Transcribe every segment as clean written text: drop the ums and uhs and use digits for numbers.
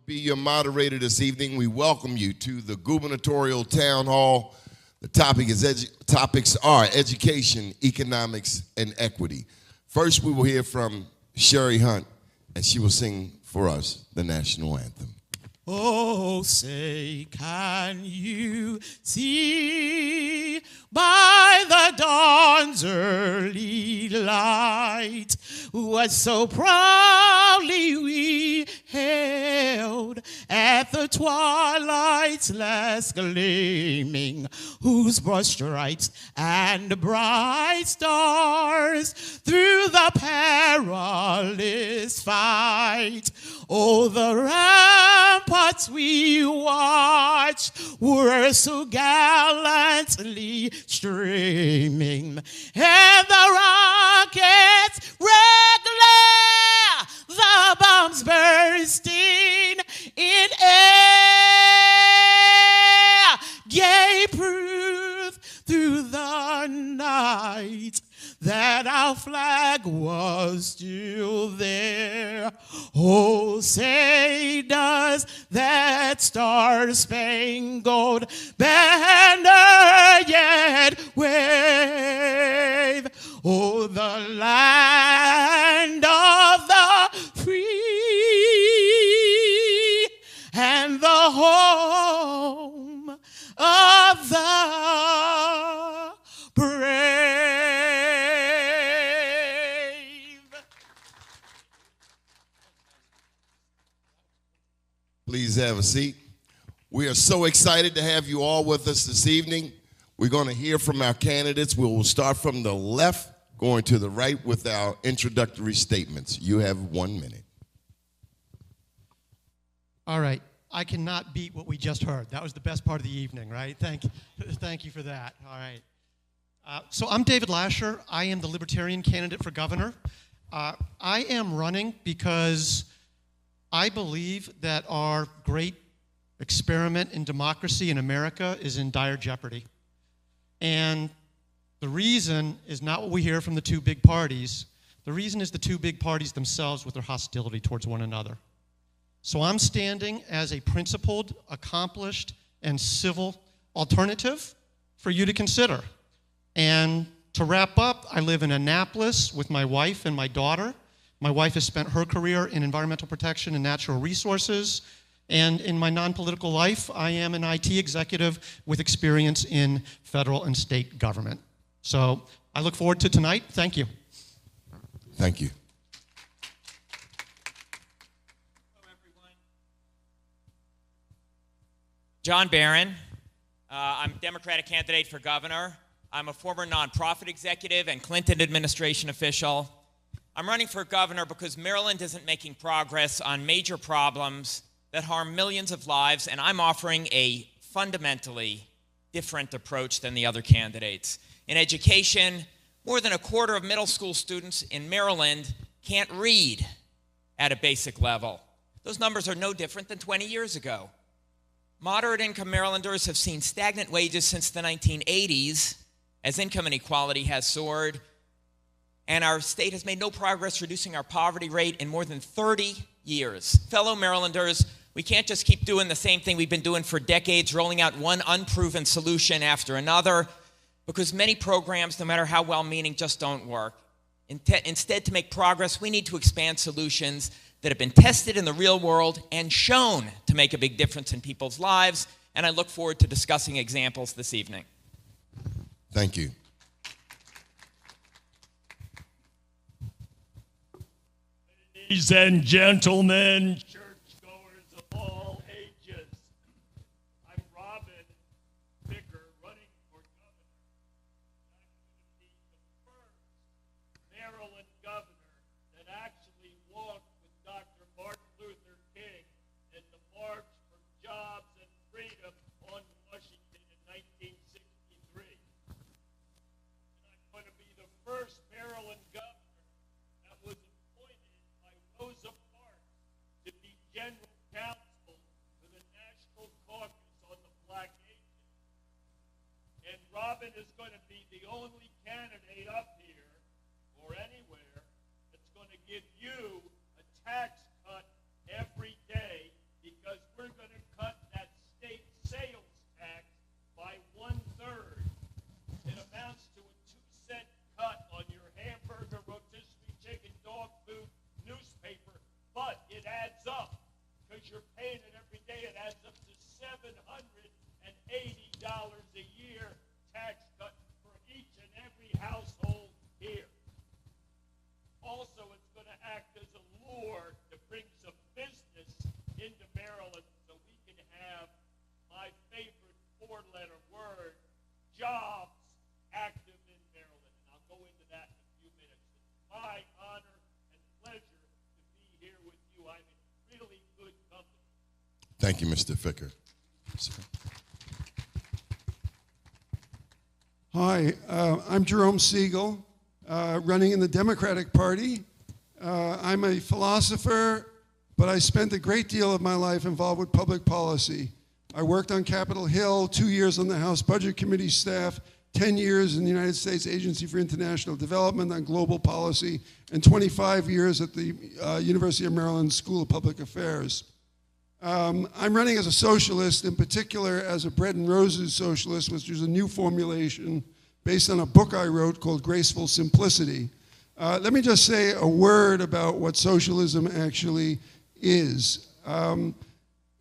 Be your moderator this evening. We welcome you to the Gubernatorial Town Hall. The topics are education, economics, and equity. First, we will hear from Sherry Hunt, and she will sing for us the National Anthem. Oh, say, can you see by the dawn's early light what so proudly we hailed at the twilight's last gleaming, whose broad stripes and bright stars through the perilous fight, oh, the ramparts we watched were so gallantly streaming, and the rockets red glare, the bombs bursting in air, gave proof through the night that our flag was still there. Oh, say does that star-spangled banner yet wave? Oh, the land of the free and the home of the brave. Please have a seat. We are so excited to have you all with us this evening. We're going to hear from our candidates. We will start from the left, going to the right with our introductory statements. You have 1 minute. All right. I cannot beat what we just heard. That was the best part of the evening, right? Thank you for that. All right. So I'm David Lasher. I am the Libertarian candidate for governor. I am running because I believe that our great experiment in democracy in America is in dire jeopardy. And the reason is not what we hear from the two big parties. The reason is the two big parties themselves with their hostility towards one another. So I'm standing as a principled, accomplished, and civil alternative for you to consider. And to wrap up, I live in Annapolis with my wife and my daughter. My wife has spent her career in environmental protection and natural resources. And in my non-political life, I am an IT executive with experience in federal and state government. So I look forward to tonight. Thank you. Thank you. Hello, everyone. John Barron. I'm a Democratic candidate for governor. I'm a former nonprofit executive and Clinton administration official. I'm running for governor because Maryland isn't making progress on major problems that harm millions of lives, and I'm offering a fundamentally different approach than the other candidates. In education, more than a quarter of middle school students in Maryland can't read at a basic level. Those numbers are no different than 20 years ago. Moderate income Marylanders have seen stagnant wages since the 1980s as income inequality has soared, and our state has made no progress reducing our poverty rate in more than 30 years. Fellow Marylanders, we can't just keep doing the same thing we've been doing for decades, rolling out one unproven solution after another, because many programs, no matter how well-meaning, just don't work. Instead, to make progress, we need to expand solutions that have been tested in the real world and shown to make a big difference in people's lives, and I look forward to discussing examples this evening. Thank you. Ladies and gentlemen, churchgoers of all ages, I'm Robin Vicker, running for governor. I'm going to be the first Maryland governor that actually walked with Dr. Martin Luther King in the March for Jobs and Freedom on Washington in 1963. And I'm going to be the first Maryland governor that was Rosa Parks to be general counsel for the National Caucus on the Black Ages. And Robin is going to be the only candidate up here or anywhere that's going to give you a tax cut every day because Thank you, Mr. Ficker. Hi, I'm Jerome Siegel, running in the Democratic Party. I'm a philosopher, but I spent a great deal of my life involved with public policy. I worked on Capitol Hill, 2 years on the House Budget Committee staff, 10 years in the United States Agency for International Development on global policy, and 25 years at the University of Maryland School of Public Affairs. I'm running as a socialist, in particular as a bread and roses socialist, which is a new formulation based on a book I wrote called Graceful Simplicity. Let me just say a word about what socialism actually is. In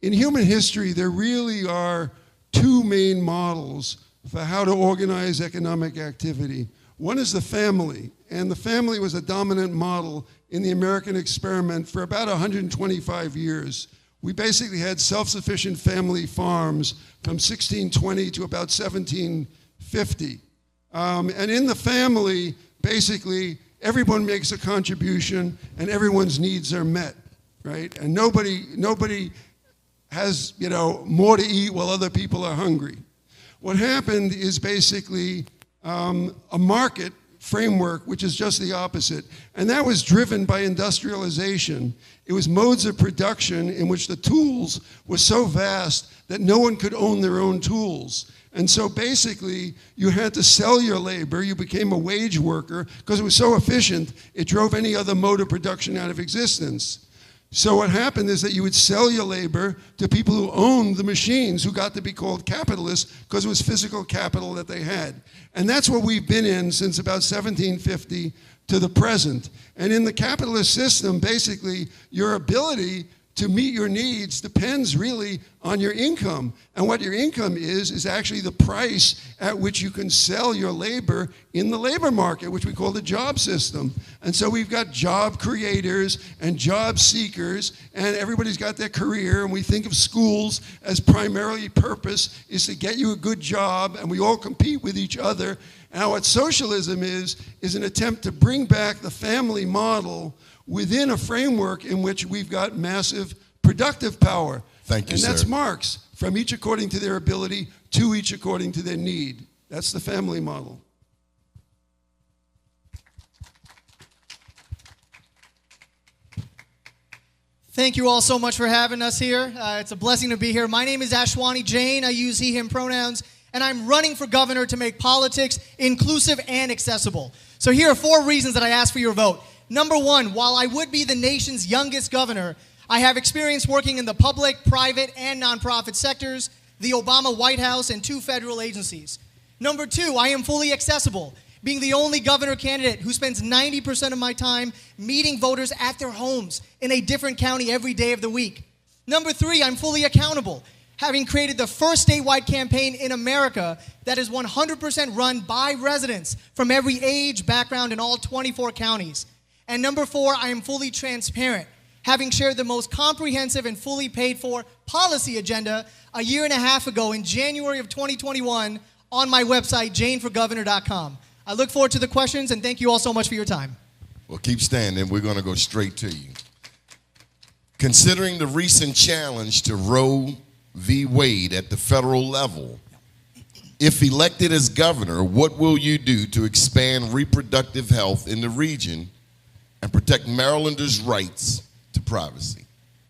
human history, there really are two main models for how to organize economic activity. One is the family, and the family was a dominant model in the American experiment for about 125 years. We basically had self-sufficient family farms from 1620 to about 1750. And in the family, basically, everyone makes a contribution and everyone's needs are met, right? And nobody has, more to eat while other people are hungry. What happened is basically a market framework, which is just the opposite. And that was driven by industrialization. It was modes of production in which the tools were so vast that no one could own their own tools. And so basically, you had to sell your labor. You became a wage worker because it was so efficient, it drove any other mode of production out of existence. So what happened is that you would sell your labor to people who owned the machines, who got to be called capitalists because it was physical capital that they had. And that's what we've been in since about 1750 to the present. And in the capitalist system, basically, your ability to meet your needs depends really on your income. And what your income is actually the price at which you can sell your labor in the labor market, which we call the job system. And so we've got job creators and job seekers, and everybody's got their career, and we think of schools as primarily purpose is to get you a good job, and we all compete with each other. Now what socialism is an attempt to bring back the family model within a framework in which we've got massive productive power. Thank you, and that's sir. marks, from each according to their ability to each according to their need. That's the family model. Thank you all so much for having us here. It's a blessing to be here. My name is Ashwani Jain. I use he, him pronouns, and I'm running for governor to make politics inclusive and accessible. So here are 4 reasons that I ask for your vote. Number 1, while I would be the nation's youngest governor, I have experience working in the public, private, and nonprofit sectors, the Obama White House, and 2 federal agencies. Number 2, I am fully accessible, being the only governor candidate who spends 90% of my time meeting voters at their homes in a different county every day of the week. Number 3, I'm fully accountable, having created the first statewide campaign in America that is 100% run by residents from every age, background, in all 24 counties. And number 4, I am fully transparent, having shared the most comprehensive and fully paid for policy agenda a year and a half ago in January of 2021 on my website, janeforgovernor.com. I look forward to the questions, and thank you all so much for your time. Well, keep standing. We're going to go straight to you. Considering the recent challenge to Roe v. Wade at the federal level, if elected as governor, what will you do to expand reproductive health in the region and protect Marylanders' rights to privacy?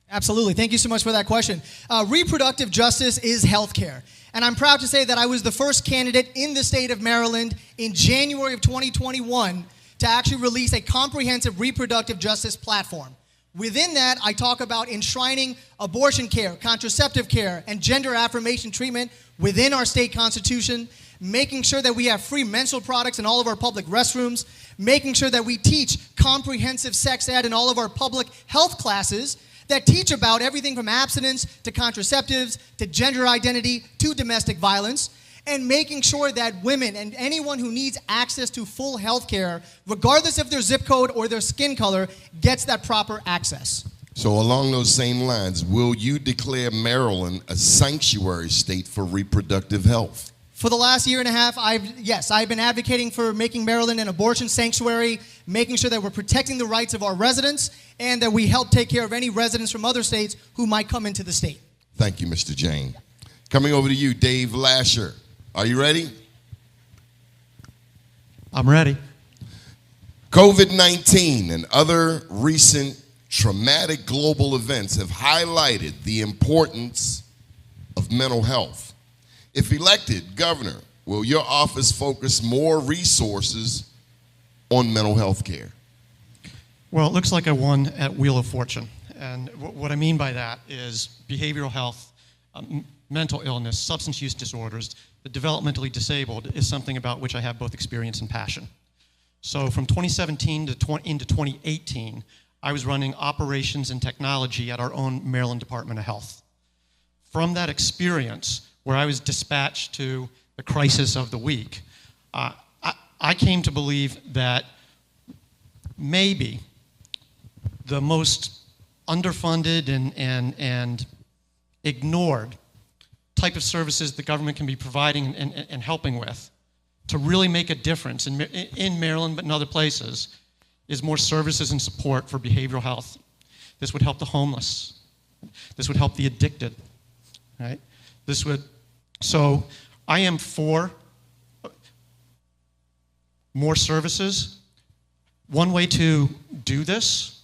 Absolutely. Thank you so much for that question. Reproductive justice is health care. And I'm proud to say that I was the first candidate in the state of Maryland in January of 2021 to actually release a comprehensive reproductive justice platform. Within that, I talk about enshrining abortion care, contraceptive care, and gender affirmation treatment within our state constitution, making sure that we have free menstrual products in all of our public restrooms, making sure that we teach comprehensive sex ed in all of our public health classes that teach about everything from abstinence to contraceptives to gender identity to domestic violence, and making sure that women and anyone who needs access to full health care, regardless of their zip code or their skin color, gets that proper access. So along those same lines, will you declare Maryland a sanctuary state for reproductive health? For the last year and a half, I've been advocating for making Maryland an abortion sanctuary, making sure that we're protecting the rights of our residents, and that we help take care of any residents from other states who might come into the state. Thank you, Mr. Jane. Coming over to you, Dave Lasher. Are you ready? I'm ready. COVID-19 and other recent traumatic global events have highlighted the importance of mental health. If elected governor, will your office focus more resources on mental health care? Well, it looks like I won at Wheel of Fortune. And what I mean by that is behavioral health, mental illness, substance use disorders, the developmentally disabled is something about which I have both experience and passion. So from 2017 into 2018, I was running operations and technology at our own Maryland Department of Health. From that experience, where I was dispatched to the crisis of the week, I came to believe that maybe the most underfunded and ignored type of services the government can be providing and helping with to really make a difference in Maryland but in other places is more services and support for behavioral health. This would help the homeless. This would help the addicted, right? So I am for more services. One way to do this,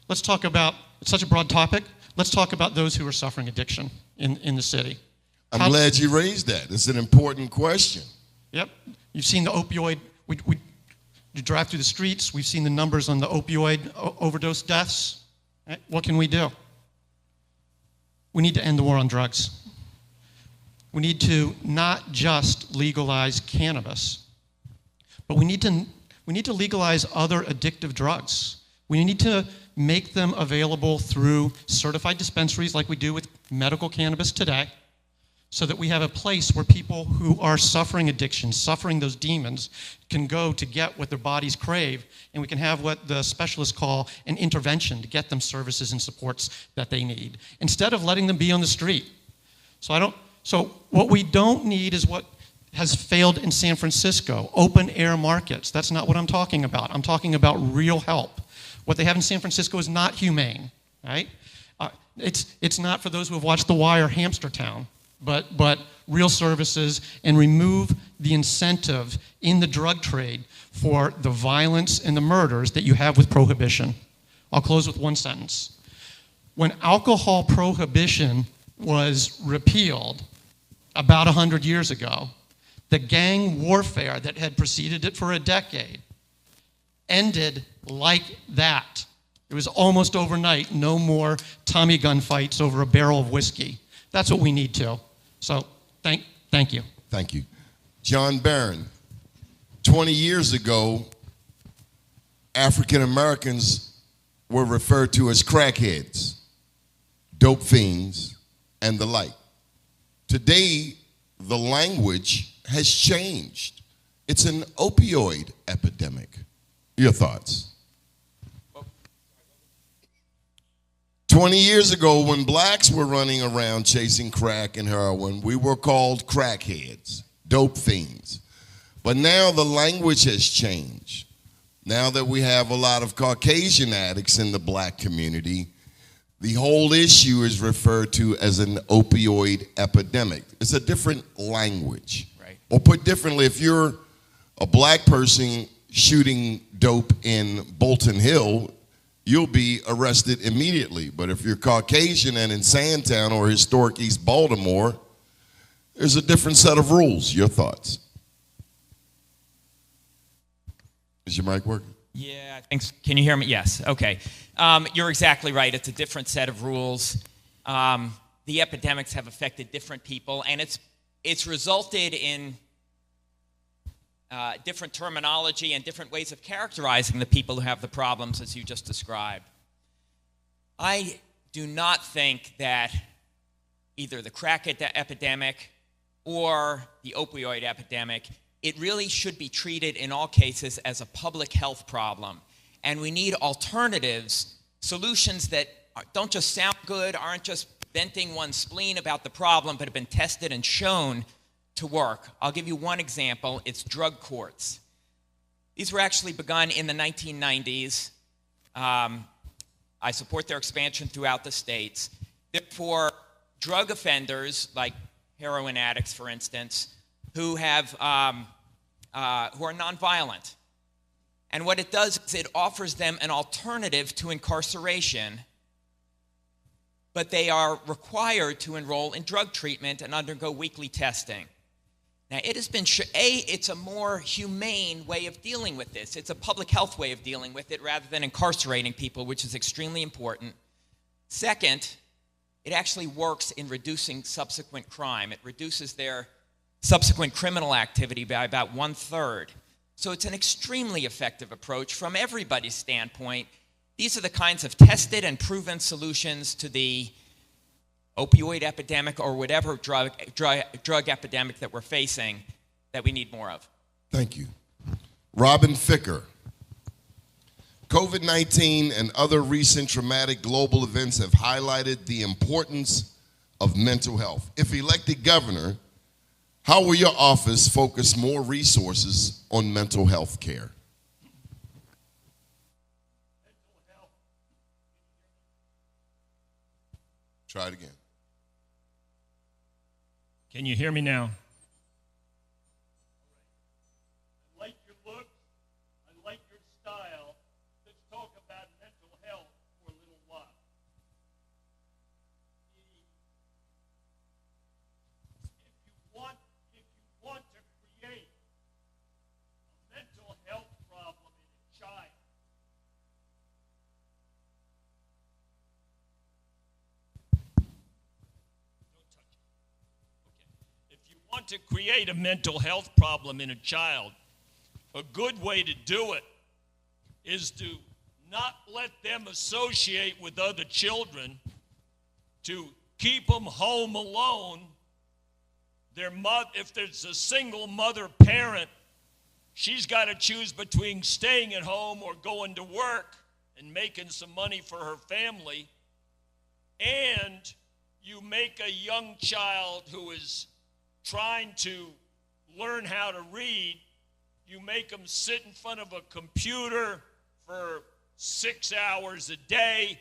let's talk about, it's such a broad topic, let's talk about those who are suffering addiction in the city. I'm glad you raised that. It's an important question. Yep. You've seen the opioid, you drive through the streets, we've seen the numbers on the opioid overdose deaths. Right? What can we do? We need to end the war on drugs. We need to not just legalize cannabis, but we need to legalize other addictive drugs. We need to make them available through certified dispensaries like we do with medical cannabis today, so that we have a place where people who are suffering addiction, suffering those demons, can go to get what their bodies crave, and we can have what the specialists call an intervention to get them services and supports that they need, instead of letting them be on the street. So what we don't need is what has failed in San Francisco, open air markets. That's not what I'm talking about. I'm talking about real help. What they have in San Francisco is not humane, right? It's not for those who have watched The Wire, Hamster Town. But real services, and remove the incentive in the drug trade for the violence and the murders that you have with prohibition. I'll close with one sentence. When alcohol prohibition was repealed about 100 years ago, the gang warfare that had preceded it for a decade ended like that. It was almost overnight. No more Tommy gun fights over a barrel of whiskey. That's what we need to. So, thank you. Thank you. John Barron, 20 years ago, African Americans were referred to as crackheads, dope fiends, and the like. Today, the language has changed. It's an opioid epidemic. Your thoughts? 20 years ago, when blacks were running around chasing crack and heroin, we were called crackheads, dope fiends. But now the language has changed. Now that we have a lot of Caucasian addicts in the black community, the whole issue is referred to as an opioid epidemic. It's a different language. Right. Or put differently, if you're a black person shooting dope in Bolton Hill, you'll be arrested immediately. But if you're Caucasian and in Sandtown or historic East Baltimore, there's a different set of rules. Your thoughts? Is your mic working? Yeah, I think. Can you hear me? Yes. Okay. You're exactly right. It's a different set of rules. The epidemics have affected different people, and it's resulted in different terminology and different ways of characterizing the people who have the problems, as you just described. I do not think that either the crack epidemic or the opioid epidemic, it really should be treated in all cases as a public health problem. And we need alternatives, solutions that don't just sound good, aren't just venting one's spleen about the problem, but have been tested and shown to work. I'll give you one example. It's drug courts. These were actually begun in the 1990s. I support their expansion throughout the states. Therefore, drug offenders, like heroin addicts, for instance, who are nonviolent. And what it does is it offers them an alternative to incarceration, but they are required to enroll in drug treatment and undergo weekly testing. Now, it has been, it's a more humane way of dealing with this. It's a public health way of dealing with it rather than incarcerating people, which is extremely important. Second, it actually works in reducing subsequent crime. It reduces their subsequent criminal activity by about 1/3. So it's an extremely effective approach from everybody's standpoint. These are the kinds of tested and proven solutions to the opioid epidemic or whatever drug epidemic that we're facing that we need more of. Thank you. Robin Ficker. COVID-19 and other recent traumatic global events have highlighted the importance of mental health. If elected governor, how will your office focus more resources on mental health care? Try it again. Can you hear me now? I like your look. I like your style. Let's talk about mental health for a little while. If you want to create a mental health problem in a child, want to create a mental health problem in a child, a good way to do it is to not let them associate with other children, to keep them home alone. If there's a single mother parent, she's got to choose between staying at home or going to work and making some money for her family. And you make a young child who is trying to learn how to read, you make them sit in front of a computer for 6 hours a day.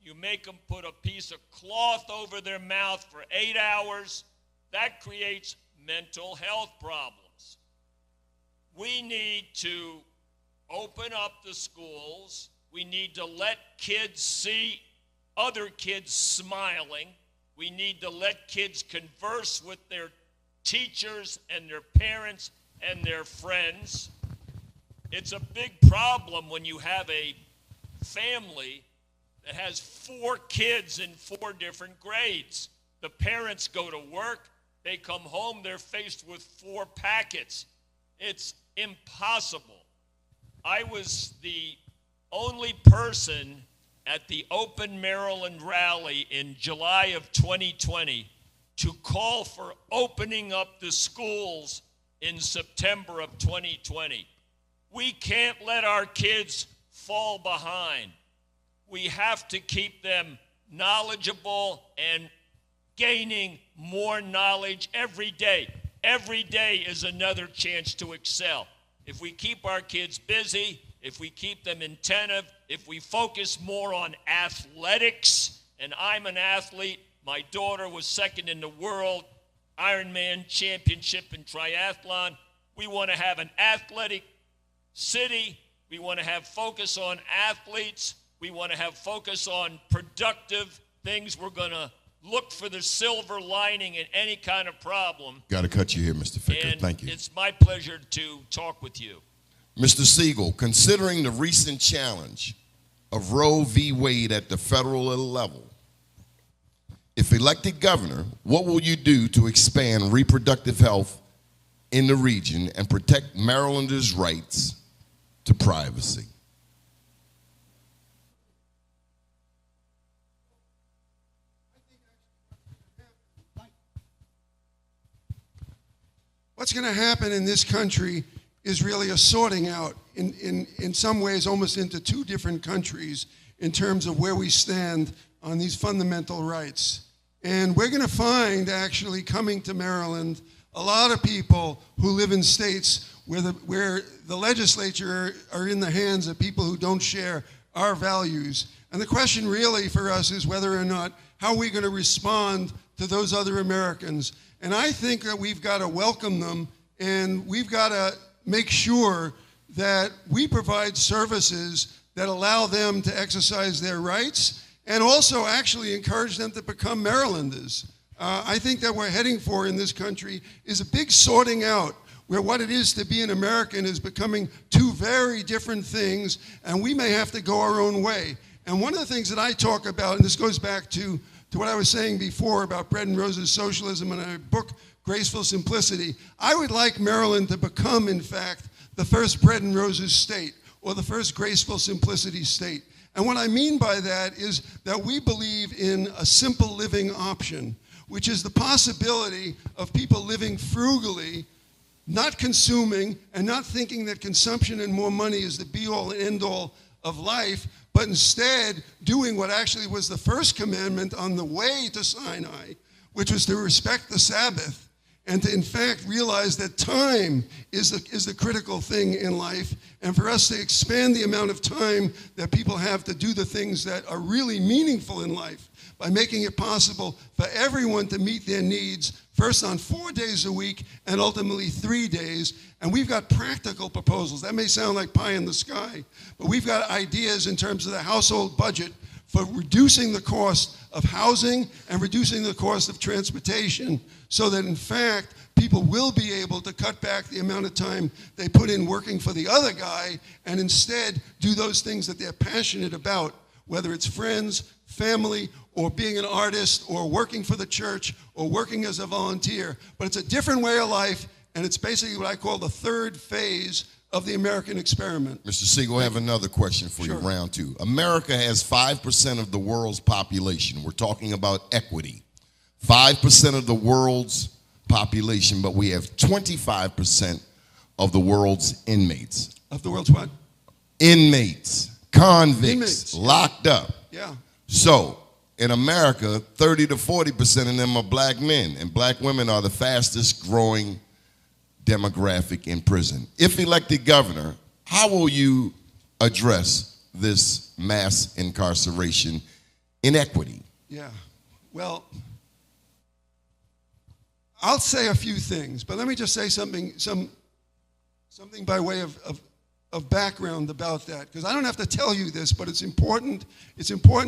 You make them put a piece of cloth over their mouth for 8 hours. That creates mental health problems. We need to open up the schools. We need to let kids see other kids smiling. We need to let kids converse with their teachers and their parents and their friends. It's a big problem when you have a family that has 4 kids in 4 different grades. The parents go to work, they come home, they're faced with 4 packets. It's impossible. I was the only person at the Open Maryland rally in July of 2020 to call for opening up the schools in September of 2020. We can't let our kids fall behind. We have to keep them knowledgeable and gaining more knowledge every day. Every day is another chance to excel. If we keep our kids busy, if we keep them attentive, if we focus more on athletics, and I'm an athlete, my daughter was second in the world Ironman championship in triathlon. We want to have an athletic city. We want to have focus on athletes. We want to have focus on productive things. We're going to look for the silver lining in any kind of problem. Got to cut you here, Mr. Ficker. And thank you. It's my pleasure to talk with you. Mr. Siegel, considering the recent challenge of Roe v. Wade at the federal level, if elected governor, what will you do to expand reproductive health in the region and protect Marylanders' rights to privacy? What's going to happen in this country is really a sorting out in some ways almost into 2 different countries in terms of where we stand on these fundamental rights. And we're going to find, actually, coming to Maryland, a lot of people who live in states where the legislature are in the hands of people who don't share our values. And the question really for us is whether or not, how are we going to respond to those other Americans. And I think that we've got to welcome them, and we've got to make sure that we provide services that allow them to exercise their rights and also actually encourage them to become Marylanders. I think that we're heading for in this country is a big sorting out where what it is to be an American is becoming two very different things, and we may have to go our own way. And one of the things that I talk about, and this goes back to what I was saying before about Bread and Roses Socialism and our book, Graceful Simplicity, I would like Maryland to become, in fact, the first Bread and Roses state, or the first Graceful Simplicity state. And what I mean by that is that we believe in a simple living option, which is the possibility of people living frugally, not consuming, and not thinking that consumption and more money is the be-all and end-all of life, but instead doing what actually was the first commandment on the way to Sinai, which was to respect the Sabbath, and to in fact realize that time is the critical thing in life, and for us to expand the amount of time that people have to do the things that are really meaningful in life by making it possible for everyone to meet their needs, first on 4 days a week and ultimately 3 days. And we've got practical proposals. That may sound like pie in the sky, but we've got ideas in terms of the household budget for reducing the cost of housing and reducing the cost of transportation so that in fact people will be able to cut back the amount of time they put in working for the other guy and instead do those things that they're passionate about, whether it's friends, family, or being an artist, or working for the church, or working as a volunteer. But it's a different way of life, and it's basically what I call the third phase of the American experiment. Mr. Siegel, I have another question for you, Sure. round two. America has 5% of the world's population. We're talking about equity. 5% of the world's population, but we have 25% of the world's inmates. Of the world's what? Inmates, convicts, Inmates, yeah. locked up. Yeah. So, in America, 30 to 40% of them are black men, and black women are the fastest growing demographic in prison. If elected governor, how will you address this mass incarceration inequity? Yeah. Well, I'll say a few things, but let me just say something by way of background about that, because I don't have to tell you this, but it's important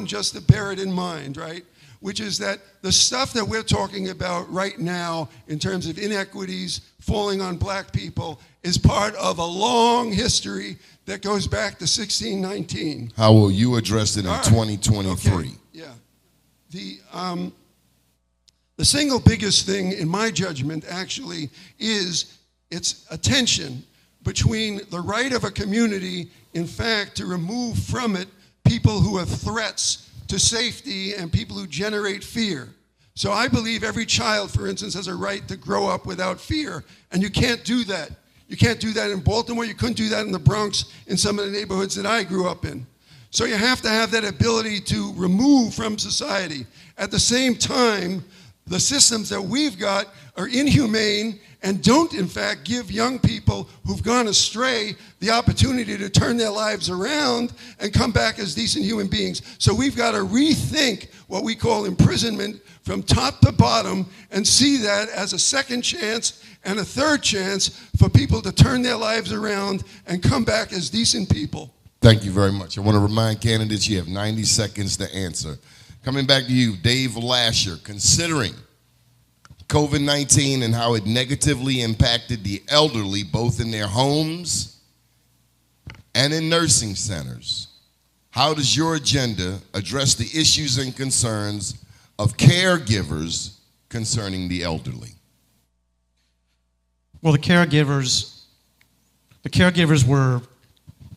just to bear it in mind, right? Which is that the stuff that we're talking about right now in terms of inequities falling on black people is part of a long history that goes back to 1619. How will you address it in All right. 2023? Okay. Yeah. The single biggest thing in my judgment actually is its attention between the right of a community, in fact, to remove from it people who are threats to safety and people who generate fear. So I believe every child, for instance, has a right to grow up without fear, and you can't do that. You can't do that in Baltimore. You couldn't do that in the Bronx, in some of the neighborhoods that I grew up in. So you have to have that ability to remove from society. At the same time, the systems that we've got are inhumane and don't, in fact, give young people who've gone astray the opportunity to turn their lives around and come back as decent human beings. So we've got to rethink what we call imprisonment from top to bottom and see that as a second chance and a third chance for people to turn their lives around and come back as decent people. Thank you very much. I want to remind candidates you have 90 seconds to answer. Coming back to you, Dave Lasher, considering COVID-19 and how it negatively impacted the elderly both in their homes and in nursing centers, how does your agenda address the issues and concerns of caregivers concerning the elderly? Well, the caregivers were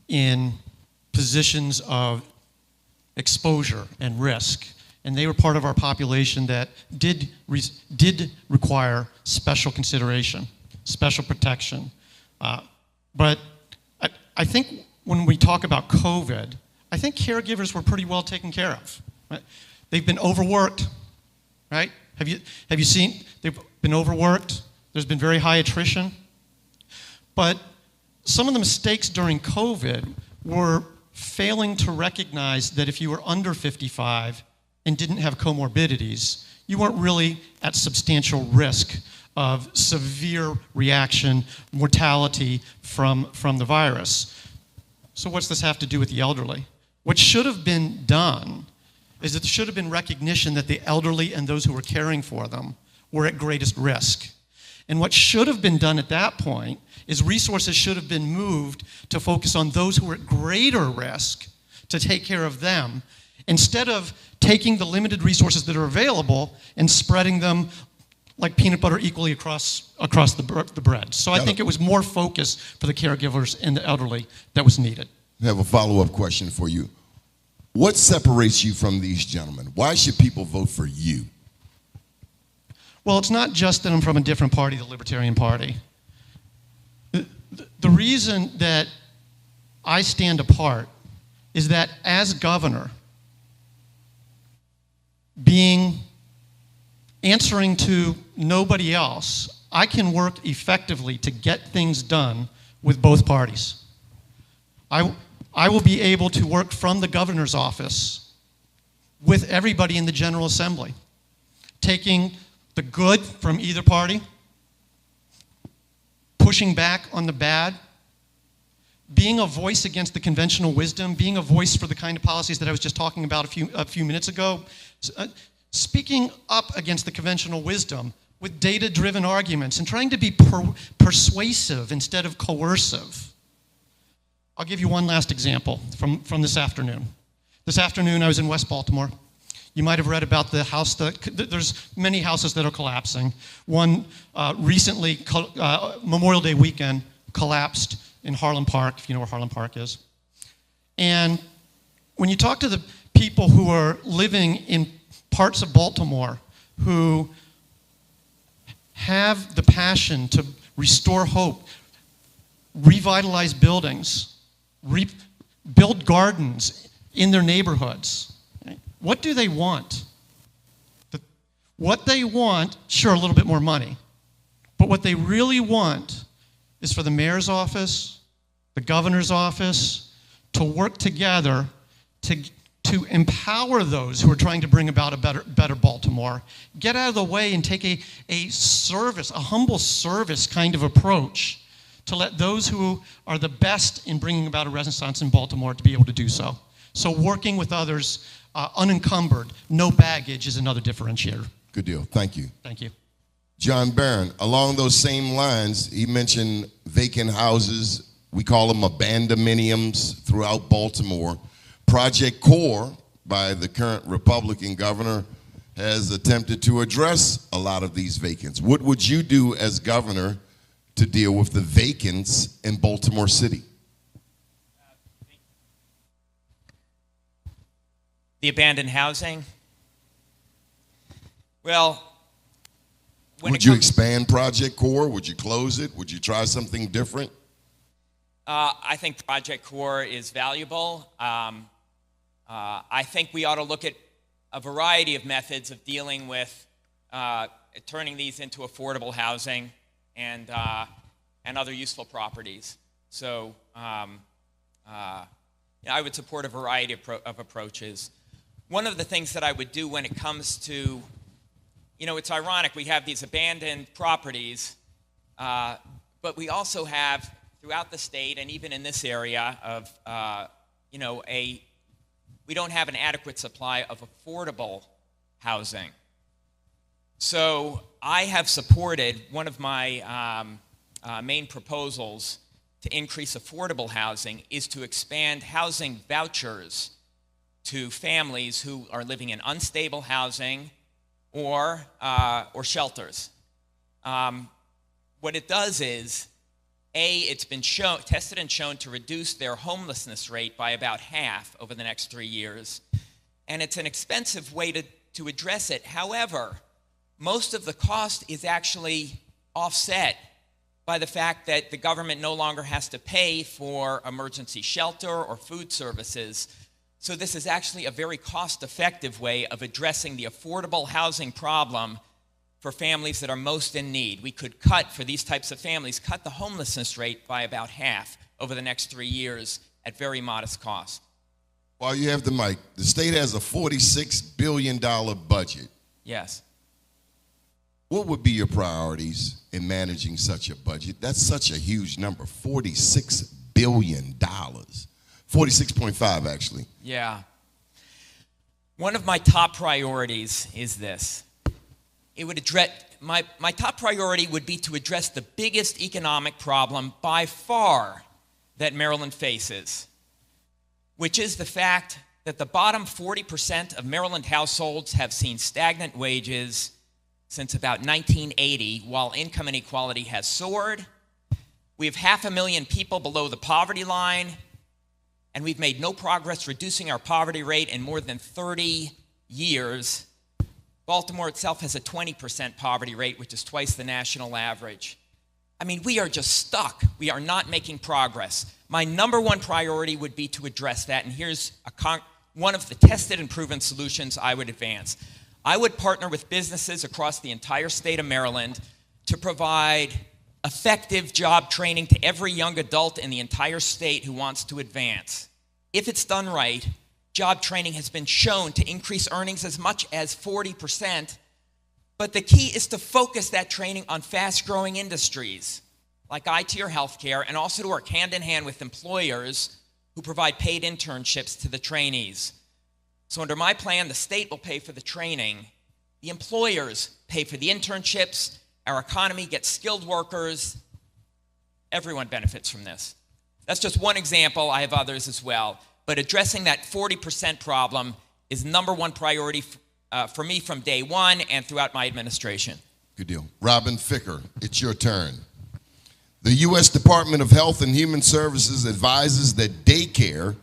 in positions of exposure and risk, and they were part of our population that did require special consideration, special protection. But I think when we talk about COVID, I think caregivers were pretty well taken care of. Right? They've been overworked, right? Have you seen? They've been overworked. There's been very high attrition. But some of the mistakes during COVID were failing to recognize that if you were under 55, and didn't have comorbidities, you weren't really at substantial risk of severe reaction, mortality from the virus. So what's this have to do with the elderly? What should have been done is that there should have been recognition that the elderly and those who were caring for them were at greatest risk. And what should have been done at that point is resources should have been moved to focus on those who were at greater risk to take care of them, instead of taking the limited resources that are available and spreading them like peanut butter equally across the bread. So I think it was more focus for the caregivers and the elderly that was needed. I have a follow-up question for you. What separates you from these gentlemen? Why should people vote for you? Well, it's not just that I'm from a different party, the Libertarian Party. The reason that I stand apart is that as governor, answering to nobody else, I can work effectively to get things done with both parties. I will be able to work from the governor's office with everybody in the General Assembly, taking the good from either party, pushing back on the bad, being a voice against the conventional wisdom, being a voice for the kind of policies that I was just talking about a few minutes ago, speaking up against the conventional wisdom with data-driven arguments and trying to be persuasive instead of coercive. I'll give you one last example from this afternoon. This afternoon, I was in West Baltimore. You might have read about the house there's many houses that are collapsing. One recently, Memorial Day weekend, collapsed in Harlem Park, if you know where Harlem Park is. And when you talk to the people who are living in parts of Baltimore who have the passion to restore hope, revitalize buildings, build gardens in their neighborhoods, right? What do they want? What they want, sure, a little bit more money, but what they really want is for the mayor's office, the governor's office, to work together to empower those who are trying to bring about a better Baltimore, get out of the way and take a service, a humble service kind of approach to let those who are the best in bringing about a renaissance in Baltimore to be able to do so. So working with others unencumbered, no baggage is another differentiator. Good deal. Thank you. Thank you. John Barron, along those same lines, he mentioned vacant houses. We call them abandonments throughout Baltimore. Project Core, by the current Republican governor, has attempted to address a lot of these vacants. What would you do as governor to deal with the vacants in Baltimore City? The abandoned housing? Well, would you expand Project Core? Would you close it? Would you try something different? I think Project Core is valuable. I think we ought to look at a variety of methods of dealing with turning these into affordable housing and other useful properties. So I would support a variety of approaches. One of the things that I would do when it comes to, it's ironic, we have these abandoned properties, but we also have throughout the state and even in this area of, we don't have an adequate supply of affordable housing. So I have supported one of my main proposals to increase affordable housing is to expand housing vouchers to families who are living in unstable housing or shelters. What it does is, it's been tested and shown to reduce their homelessness rate by about half over the next 3 years. And it's an expensive way to address it. However, most of the cost is actually offset by the fact that the government no longer has to pay for emergency shelter or food services. So this is actually a very cost-effective way of addressing the affordable housing problem for families that are most in need. We could for these types of families, cut the homelessness rate by about half over the next 3 years at very modest cost. While you have the mic, the state has a $46 billion budget. Yes. What would be your priorities in managing such a budget? That's such a huge number, $46 billion. 46.5, actually. Yeah. One of my top priorities is this. It would address, my top priority would be to address the biggest economic problem by far that Maryland faces, which is the fact that the bottom 40% of Maryland households have seen stagnant wages since about 1980, while income inequality has soared. We have 500,000 people below the poverty line, and we've made no progress reducing our poverty rate in more than 30 years. Baltimore itself has a 20% poverty rate, which is twice the national average. I mean, we are just stuck. We are not making progress. My number one priority would be to address that, and here's one of the tested and proven solutions I would advance. I would partner with businesses across the entire state of Maryland to provide effective job training to every young adult in the entire state who wants to advance. If it's done right, job training has been shown to increase earnings as much as 40%, but the key is to focus that training on fast-growing industries like IT or healthcare, and also to work hand-in-hand with employers who provide paid internships to the trainees. So under my plan, the state will pay for the training, the employers pay for the internships, our economy gets skilled workers, everyone benefits from this. That's just one example, I have others as well, but addressing that 40% problem is number one priority for me from day one and throughout my administration. Good deal. Robin Ficker, it's your turn. The U.S. Department of Health and Human Services advises that daycare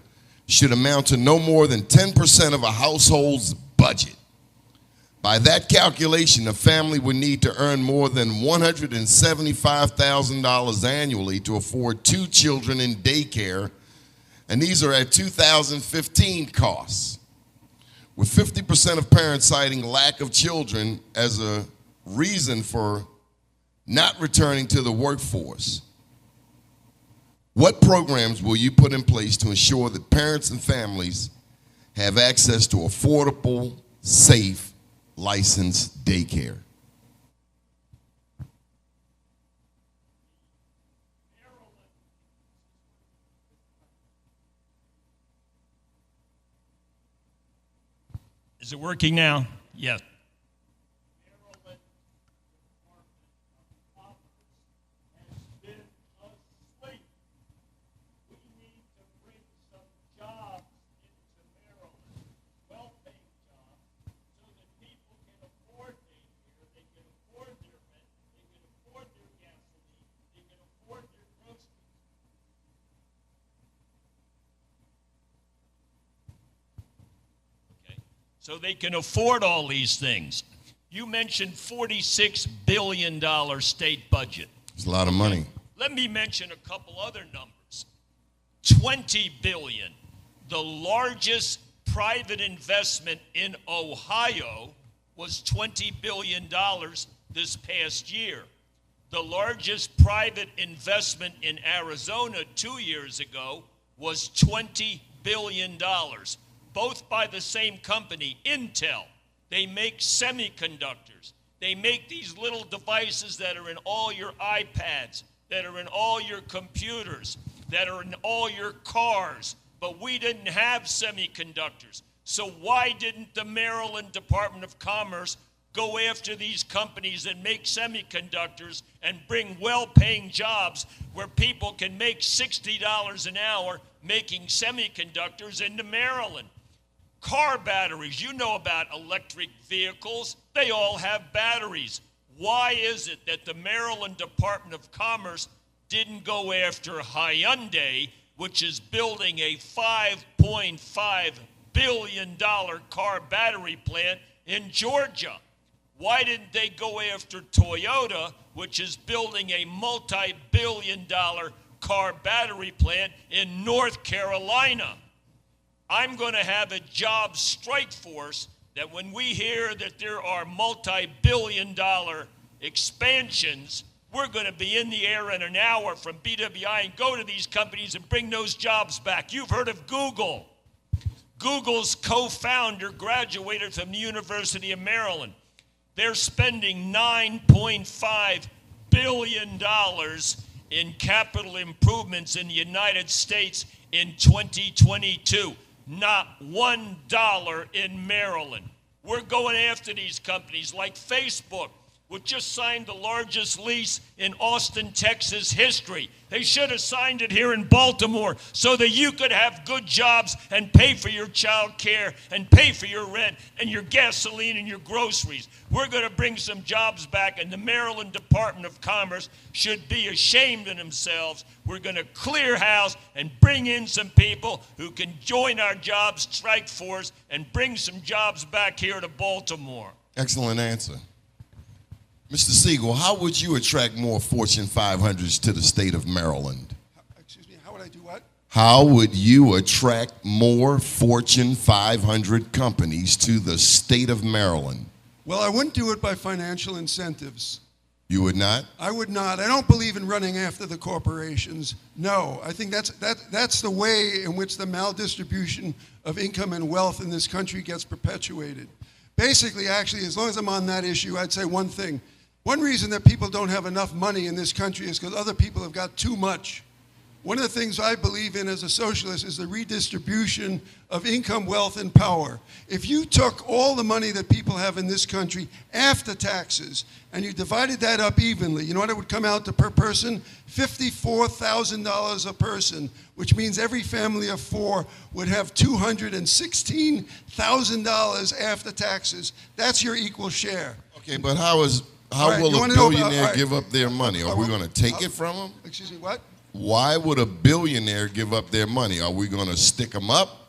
should amount to no more than 10% of a household's budget. By that calculation, a family would need to earn more than $175,000 annually to afford 2 children in daycare, and these are at 2015 costs, with 50% of parents citing lack of children as a reason for not returning to the workforce. What programs will you put in place to ensure that parents and families have access to affordable, safe, licensed daycare? Is it working now? Yes. So they can afford all these things. You mentioned $46 billion state budget. It's a lot of money. Let me mention a couple other numbers. $20 billion, the largest private investment in Ohio was $20 billion this past year. The largest private investment in Arizona 2 years ago was $20 billion. Both by the same company, Intel. They make semiconductors. They make these little devices that are in all your iPads, that are in all your computers, that are in all your cars. But we didn't have semiconductors. So why didn't the Maryland Department of Commerce go after these companies that make semiconductors and bring well-paying jobs where people can make $60 an hour making semiconductors into Maryland? Car batteries, you know about electric vehicles. They all have batteries. Why is it that the Maryland Department of Commerce didn't go after Hyundai, which is building a $5.5 billion car battery plant in Georgia? Why didn't they go after Toyota, which is building a multi-billion-dollar car battery plant in North Carolina? I'm going to have a job strike force that when we hear that there are multi-billion-dollar expansions, we're going to be in the air in an hour from BWI and go to these companies and bring those jobs back. You've heard of Google. Google's co-founder graduated from the University of Maryland. They're spending $9.5 billion in capital improvements in the United States in 2022. Not $1 in Maryland. We're going after these companies like Facebook, which just signed the largest lease in Austin, Texas history. They should have signed it here in Baltimore so that you could have good jobs and pay for your child care and pay for your rent and your gasoline and your groceries. We're going to bring some jobs back, and the Maryland Department of Commerce should be ashamed of themselves. We're going to clear house and bring in some people who can join our job strike force and bring some jobs back here to Baltimore. Excellent answer. Mr. Siegel, how would you attract more Fortune 500s to the state of Maryland? Excuse me, how would I do what? How would you attract more Fortune 500 companies to the state of Maryland? Well, I wouldn't do it by financial incentives. You would not? I would not. I don't believe in running after the corporations. No, I think that's the way in which the maldistribution of income and wealth in this country gets perpetuated. Basically, actually, as long as I'm on that issue, I'd say one thing. One reason that people don't have enough money in this country is because other people have got too much. One of the things I believe in as a socialist is the redistribution of income, wealth, and power. If you took all the money that people have in this country after taxes and you divided that up evenly, you know what it would come out to per person? $54,000 a person, which means every family of four would have $216,000 after taxes. That's your equal share. Okay, but how will a billionaire give up their money? Are we going to take it from them? Excuse me, what? Why would a billionaire give up their money? Are we going to stick them up?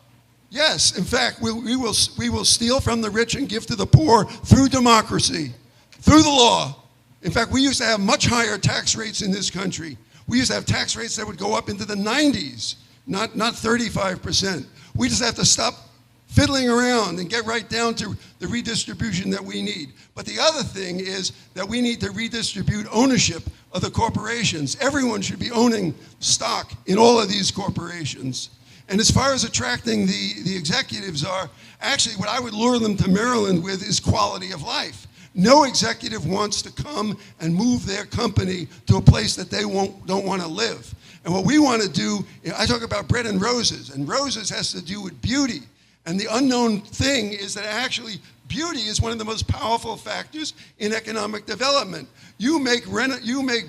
Yes, in fact, we will steal from the rich and give to the poor through democracy, through the law. In fact, we used to have much higher tax rates in this country. We used to have tax rates that would go up into the 90s, not 35%. We just have to stop fiddling around and get right down to the redistribution that we need. But the other thing is that we need to redistribute ownership of the corporations. Everyone should be owning stock in all of these corporations. And as far as attracting the executives are, actually what I would lure them to Maryland with is quality of life. No executive wants to come and move their company to a place that they don't want to live. And what we want to do, I talk about bread and roses has to do with beauty. And the unknown thing is that actually beauty is one of the most powerful factors in economic development. You make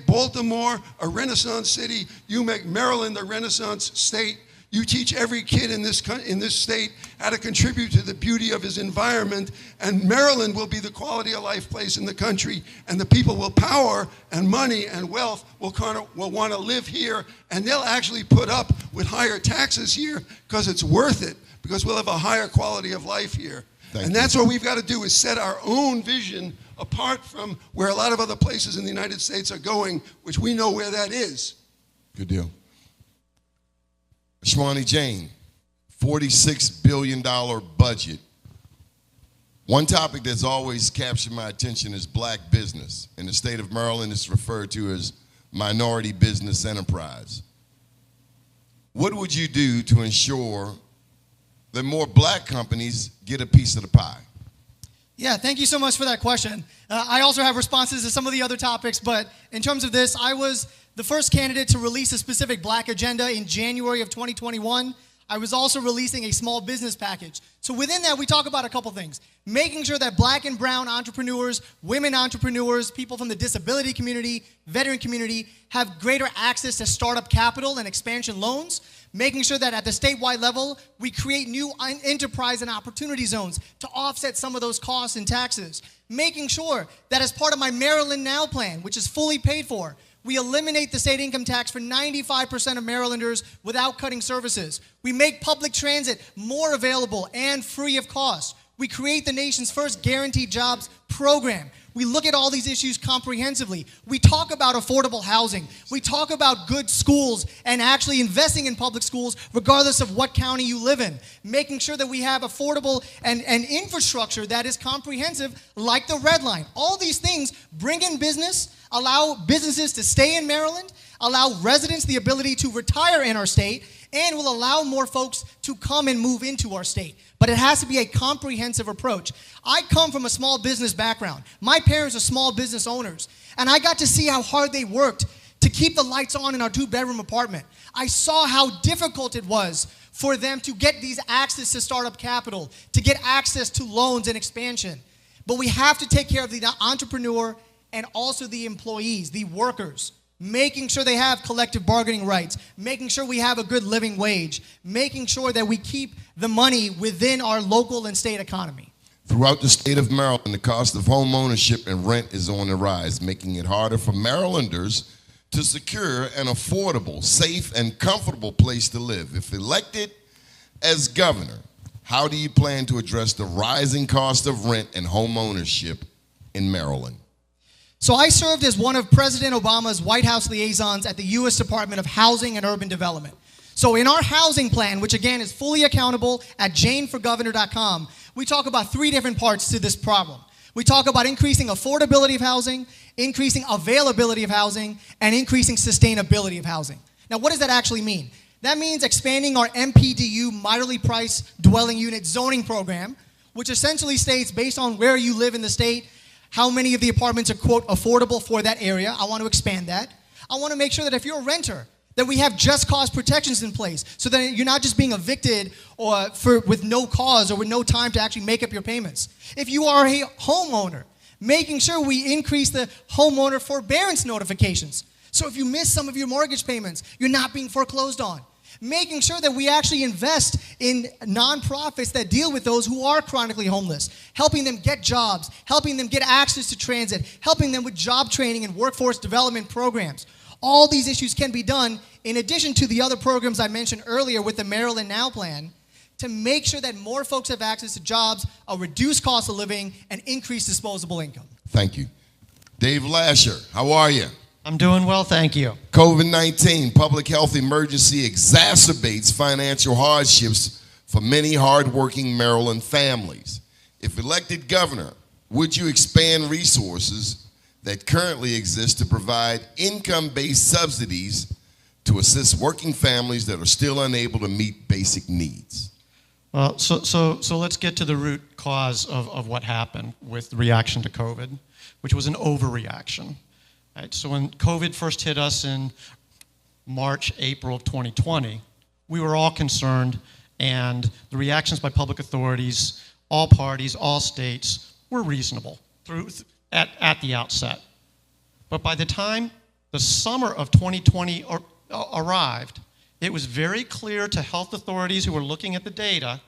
Baltimore a Renaissance city. You make Maryland a Renaissance state. You teach every kid in this state how to contribute to the beauty of his environment, and Maryland will be the quality of life place in the country, and the people will power and money and wealth will want to live here, and they'll actually put up with higher taxes here because it's worth it, because we'll have a higher quality of life here. And that's what we've got to do, is set our own vision apart from where a lot of other places in the United States are going, which we know where that is. Good deal. Ashwani Jain, $46 billion budget. One topic that's always captured my attention is black business. In the state of Maryland, it's referred to as minority business enterprise. What would you do to ensure that more black companies get a piece of the pie? Yeah, thank you so much for that question. I also have responses to some of the other topics, but in terms of this, I was the first candidate to release a specific black agenda in January of 2021. I was also releasing a small business package. So within that, we talk about a couple things. Making sure that black and brown entrepreneurs, women entrepreneurs, people from the disability community, veteran community have greater access to startup capital and expansion loans. Making sure that at the statewide level, we create new enterprise and opportunity zones to offset some of those costs and taxes. Making sure that as part of my Maryland Now plan, which is fully paid for, we eliminate the state income tax for 95% of Marylanders without cutting services. We make public transit more available and free of cost. We create the nation's first guaranteed jobs program. We look at all these issues comprehensively. We talk about affordable housing. We talk about good schools and actually investing in public schools regardless of what county you live in. Making sure that we have affordable and infrastructure that is comprehensive, like the Red Line. All these things bring in business, allow businesses to stay in Maryland, allow residents the ability to retire in our state, and will allow more folks to come and move into our state. But it has to be a comprehensive approach. I come from a small business background. My parents are small business owners, and I got to see how hard they worked to keep the lights on in our 2-bedroom apartment. I saw how difficult it was for them to get these access to startup capital, to get access to loans and expansion. But we have to take care of the entrepreneur and also the employees, the workers, making sure they have collective bargaining rights, making sure we have a good living wage, making sure that we keep the money within our local and state economy. Throughout the state of Maryland, the cost of home ownership and rent is on the rise, making it harder for Marylanders to secure an affordable, safe, and comfortable place to live. If elected as governor, how do you plan to address the rising cost of rent and home ownership in Maryland? So I served as one of President Obama's White House liaisons at the U.S. Department of Housing and Urban Development. So in our housing plan, which again is fully accountable at janeforgovernor.com, we talk about 3 different parts to this problem. We talk about increasing affordability of housing, increasing availability of housing, and increasing sustainability of housing. Now, what does that actually mean? That means expanding our MPDU, moderately priced dwelling unit zoning program, which essentially states, based on where you live in the state, how many of the apartments are, quote, affordable for that area. I want to expand that. I want to make sure that if you're a renter, that we have just cause protections in place so that you're not just being evicted or with no cause or with no time to actually make up your payments. If you are a homeowner, making sure we increase the homeowner forbearance notifications. So if you miss some of your mortgage payments, you're not being foreclosed on. Making sure that we actually invest in nonprofits that deal with those who are chronically homeless, helping them get jobs, helping them get access to transit, helping them with job training and workforce development programs. All these issues can be done in addition to the other programs I mentioned earlier with the Maryland Now plan to make sure that more folks have access to jobs, a reduced cost of living, and increased disposable income. Thank you. Dave Lasher, how are you? I'm doing well, thank you. COVID-19 public health emergency exacerbates financial hardships for many hardworking Maryland families. If elected governor, would you expand resources that currently exist to provide income-based subsidies to assist working families that are still unable to meet basic needs? Well, so let's get to the root cause of what happened with the reaction to COVID, which was an overreaction. Right, so when COVID first hit us in March, April of 2020, we were all concerned, and the reactions by public authorities, all parties, all states, were reasonable at the outset. But by the time the summer of 2020 arrived, it was very clear to health authorities who were looking at the data,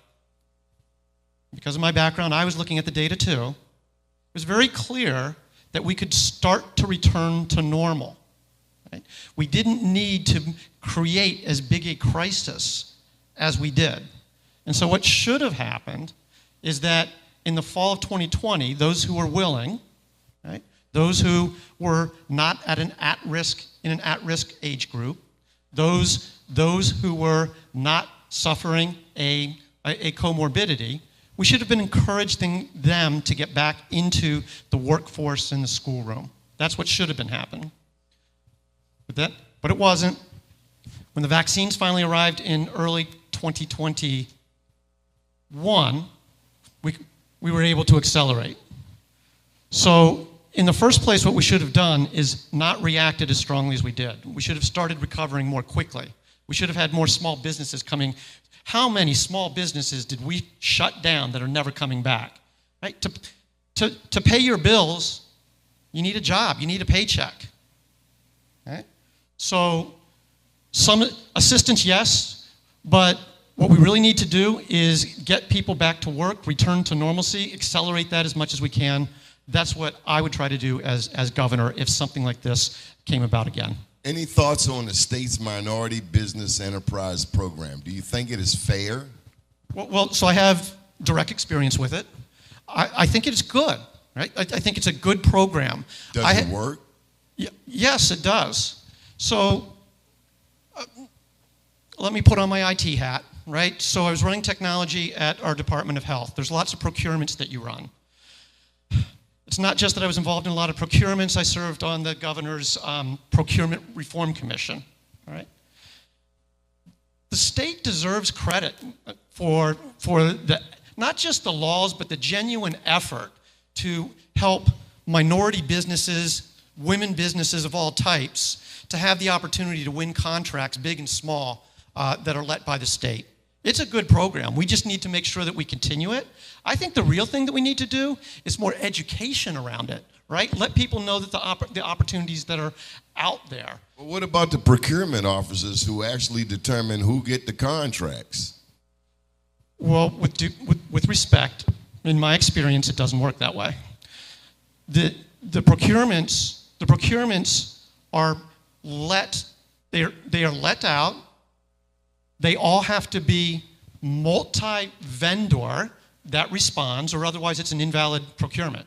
because of my background, I was looking at the data too, it was very clear that we could start to return to normal. Right? We didn't need to create as big a crisis as we did. And so what should have happened is that in the fall of 2020, those who were willing, right, those who were not in an at-risk age group, those who were not suffering a comorbidity, we should have been encouraging them to get back into the workforce in the schoolroom. That's what should have been happening. But it wasn't. When the vaccines finally arrived in early 2021, we were able to accelerate. So in the first place, what we should have done is not reacted as strongly as we did. We should have started recovering more quickly. We should have had more small businesses coming. How many small businesses did we shut down that are never coming back? Right? To pay your bills, you need a job, you need a paycheck. Right? So some assistance, yes, but what we really need to do is get people back to work, return to normalcy, accelerate that as much as we can. That's what I would try to do as governor if something like this came about again. Any thoughts on the state's Minority Business Enterprise Program? Do you think it is fair? Well, so I have direct experience with it. I think it is good, right? I think it's a good program. Does it work? Yes, it does. So let me put on my IT hat, right? So I was running technology at our Department of Health. There's lots of procurements that you run. It's not just that I was involved in a lot of procurements. I served on the governor's Procurement Reform Commission. All right. The state deserves credit for not just the laws, but the genuine effort to help minority businesses, women businesses of all types, to have the opportunity to win contracts, big and small, that are let by the state. It's a good program. We just need to make sure that we continue it. I think the real thing that we need to do is more education around it, right? Let people know that the opportunities that are out there. Well, what about the procurement officers who actually determine who get the contracts? Well, with respect, in my experience, it doesn't work that way. The procurements are they are let out. They all have to be multi-vendor that responds, or otherwise it's an invalid procurement.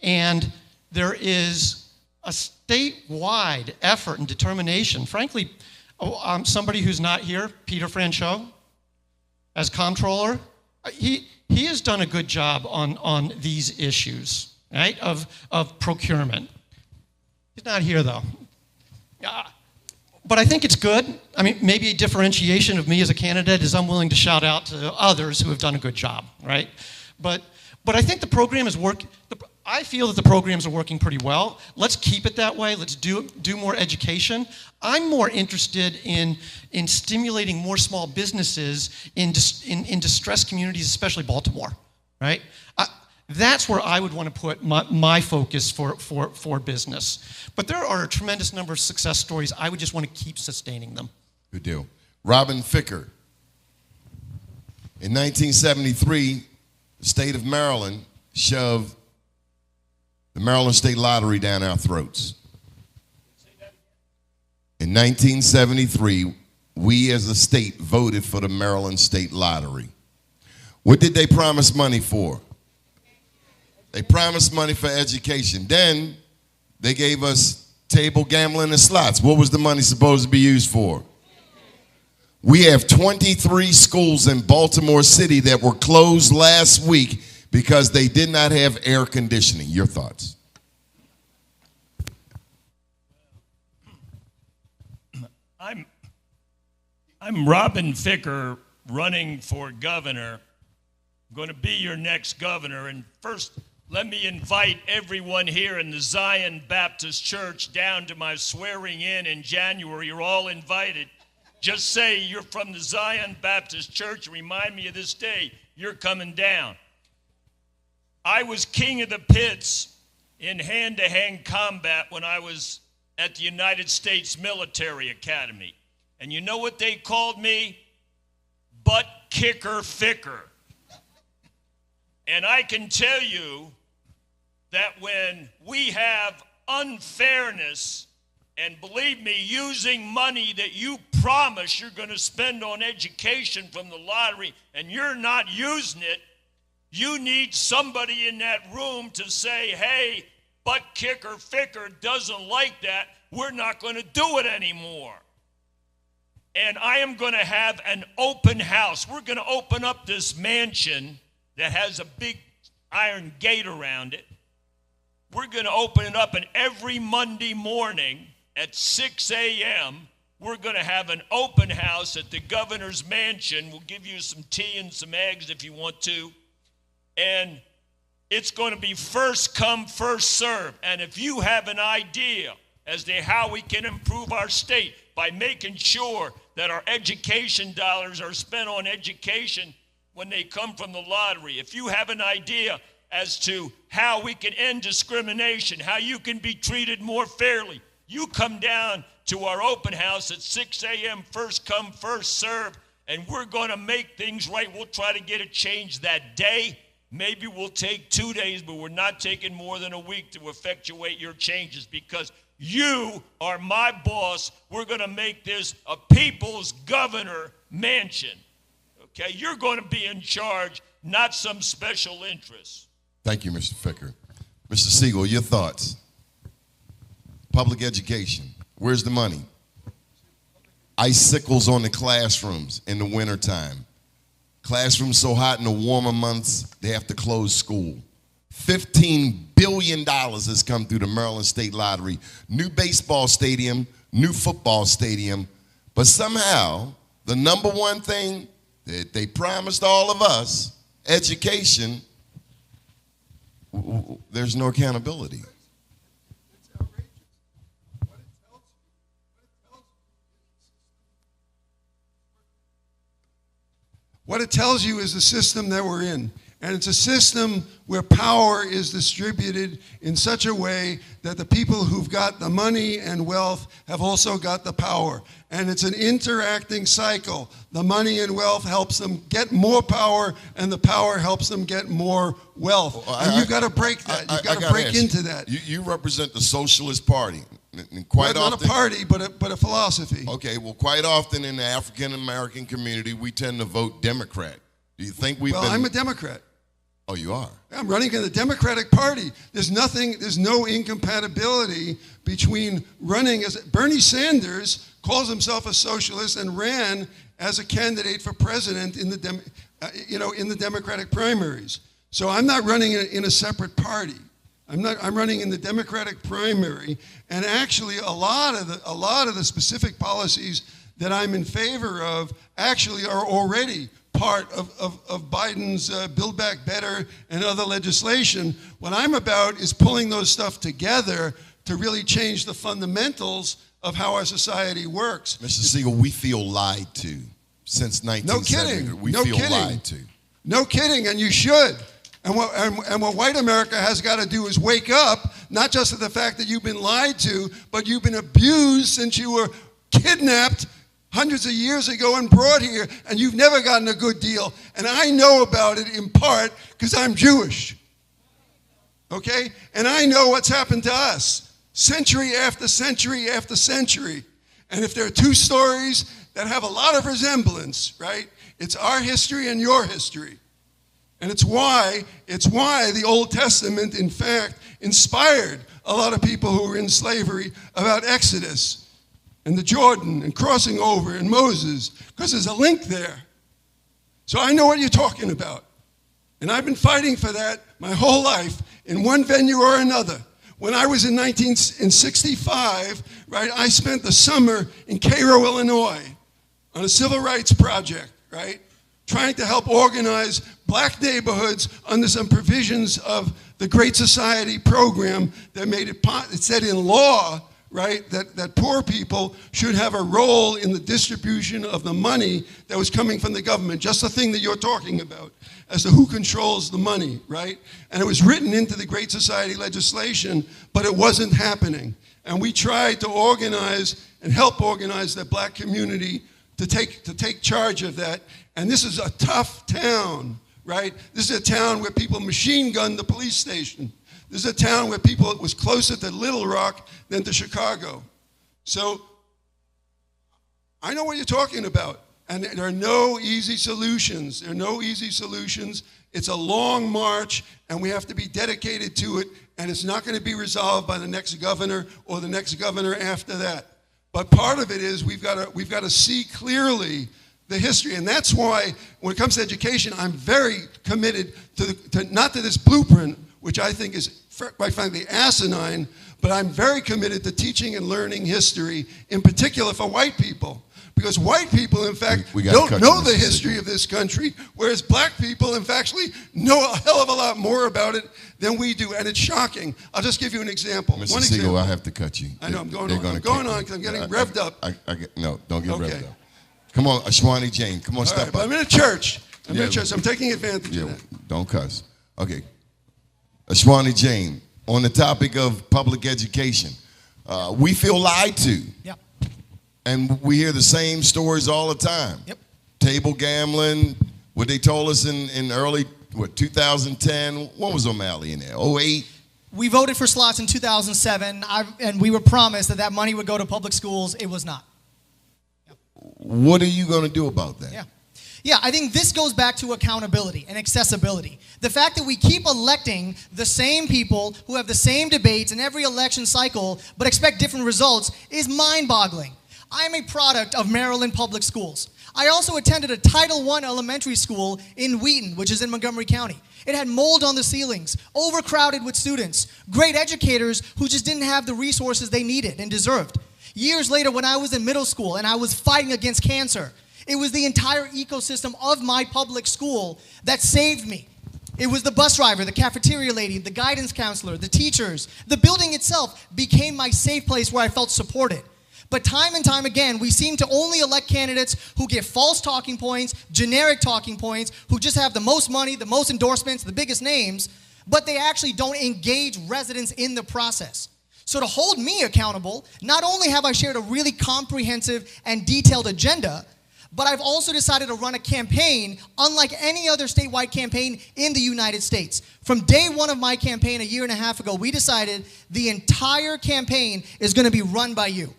And there is a statewide effort and determination. Frankly, somebody who's not here, Peter Franchot, as comptroller, he has done a good job on these issues, right, of procurement. He's not here, though. But I think it's good. I mean, maybe a differentiation of me as a candidate is I'm willing to shout out to others who have done a good job, right? But I think the program is I feel that the programs are working pretty well. Let's keep it that way. Let's do more education. I'm more interested in stimulating more small businesses in distressed communities, especially Baltimore, right? That's where I would want to put my focus for business. But there are a tremendous number of success stories. I would just want to keep sustaining them. Good deal. Robin Ficker. In 1973, the state of Maryland shoved the Maryland State Lottery down our throats. In 1973, we as a state voted for the Maryland State Lottery. What did they promise money for? They promised money for education. Then they gave us table gambling and slots. What was the money supposed to be used for? We have 23 schools in Baltimore City that were closed last week because they did not have air conditioning. Your thoughts? I'm Robin Ficker, running for governor. I'm going to be your next governor. And first, let me invite everyone here in the Zion Baptist Church down to my swearing in January. You're all invited. Just say you're from the Zion Baptist Church. Remind me of this day. You're coming down. I was king of the pits in hand-to-hand combat when I was at the United States Military Academy. And you know what they called me? Butt kicker Ficker. And I can tell you that when we have unfairness, and believe me, using money that you promise you're going to spend on education from the lottery and you're not using it, you need somebody in that room to say, hey, butt kicker Ficker doesn't like that. We're not going to do it anymore. And I am going to have an open house. We're going to open up this mansion that has a big iron gate around it. We're going to open it up, and every Monday morning at 6 a.m., we're going to have an open house at the governor's mansion. We'll give you some tea and some eggs if you want to. And it's going to be first come, first serve. And if you have an idea as to how we can improve our state by making sure that our education dollars are spent on education when they come from the lottery, if you have an idea as to how we can end discrimination, how you can be treated more fairly, you come down to our open house at 6 a.m., first come, first serve, and we're going to make things right. We'll try to get it changed that day. Maybe we'll take 2 days, but we're not taking more than a week to effectuate your changes because you are my boss. We're going to make this a people's governor mansion. Okay, you're going to be in charge, not some special interest. Thank you, Mr. Ficker. Mr. Siegel, your thoughts? Public education, where's the money? Icicles on the classrooms in the wintertime. Classrooms so hot in the warmer months, they have to close school. $15 billion has come through the Maryland State Lottery. New baseball stadium, new football stadium. But somehow, the number one thing that they promised all of us, education, there's no accountability. What it tells you is the system that we're in. And it's a system where power is distributed in such a way that the people who've got the money and wealth have also got the power. And it's an interacting cycle. The money and wealth helps them get more power, and the power helps them get more wealth. And you've got to break that. You've got to break into that. You represent the Socialist Party. And quite not often, a party, but a philosophy. Okay, well, quite often in the African American community, we tend to vote Democrat. Do you think we've been... I'm a Democrat. Oh, you are? I'm running in the Democratic Party. There's no incompatibility between running as... Bernie Sanders calls himself a socialist and ran as a candidate for president in the Democratic primaries. So I'm not running in a separate party. I'm running in the Democratic primary, and actually a lot of the specific policies that I'm in favor of actually are already part of Biden's Build Back Better and other legislation. What I'm about is pulling those stuff together to really change the fundamentals of how our society works. Mr. Siegel, we feel lied to since 1970. No kidding. We feel lied to. No kidding, and you should. And what white America has got to do is wake up, not just to the fact that you've been lied to, but you've been abused since you were kidnapped hundreds of years ago and brought here, and you've never gotten a good deal. And I know about it in part because I'm Jewish. Okay? And I know what's happened to us century after century after century. And if there are two stories that have a lot of resemblance, right, it's our history and your history. And it's why the Old Testament, in fact, inspired a lot of people who were in slavery about Exodus and the Jordan and crossing over and Moses, because there's a link there. So I know what you're talking about. And I've been fighting for that my whole life in one venue or another. When I was in 1965, right, I spent the summer in Cairo, Illinois, on a civil rights project, right, trying to help organize black neighborhoods under some provisions of the Great Society program that made it said in law, right, that poor people should have a role in the distribution of the money that was coming from the government, just the thing that you're talking about, as to who controls the money, right? And it was written into the Great Society legislation, but it wasn't happening. And we tried to organize and help organize the black community to take charge of that. And this is a tough town, right? This is a town where people machine gunned the police station. This is a town where it was closer to Little Rock than to Chicago. So I know what you're talking about. And there are no easy solutions. There are no easy solutions. It's a long march, and we have to be dedicated to it. And it's not going to be resolved by the next governor or the next governor after that. But part of it is we've got to see clearly the history, and that's why when it comes to education, I'm very committed not to this blueprint, which I think is quite frankly asinine, but I'm very committed to teaching and learning history, in particular for white people. Because white people, in fact, don't know the history of this country, whereas black people, in fact, actually know a hell of a lot more about it than we do, and it's shocking. I'll just give you an example. Mr. Siegel, I have to cut you. I know, I'm going on because I'm getting revved up. No, don't get revved up. Come on, Ashwani Jane, come on, step up. I'm in a church. I'm taking advantage of that. Don't cuss. Okay. Ashwani Jane, on the topic of public education, we feel lied to. Yep. And we hear the same stories all the time. Yep. Table gambling, what they told us in early, 2010, when was O'Malley in there, 08? We voted for slots in 2007, and we were promised that money would go to public schools. It was not. Yep. What are you going to do about that? Yeah, I think this goes back to accountability and accessibility. The fact that we keep electing the same people who have the same debates in every election cycle but expect different results is mind-boggling. I am a product of Maryland public schools. I also attended a Title I elementary school in Wheaton, which is in Montgomery County. It had mold on the ceilings, overcrowded with students, great educators who just didn't have the resources they needed and deserved. Years later, when I was in middle school and I was fighting against cancer, it was the entire ecosystem of my public school that saved me. It was the bus driver, the cafeteria lady, the guidance counselor, the teachers. The building itself became my safe place where I felt supported. But time and time again, we seem to only elect candidates who give false talking points, generic talking points, who just have the most money, the most endorsements, the biggest names, but they actually don't engage residents in the process. So to hold me accountable, not only have I shared a really comprehensive and detailed agenda, but I've also decided to run a campaign unlike any other statewide campaign in the United States. From day one of my campaign a year and a half ago, we decided the entire campaign is going to be run by you.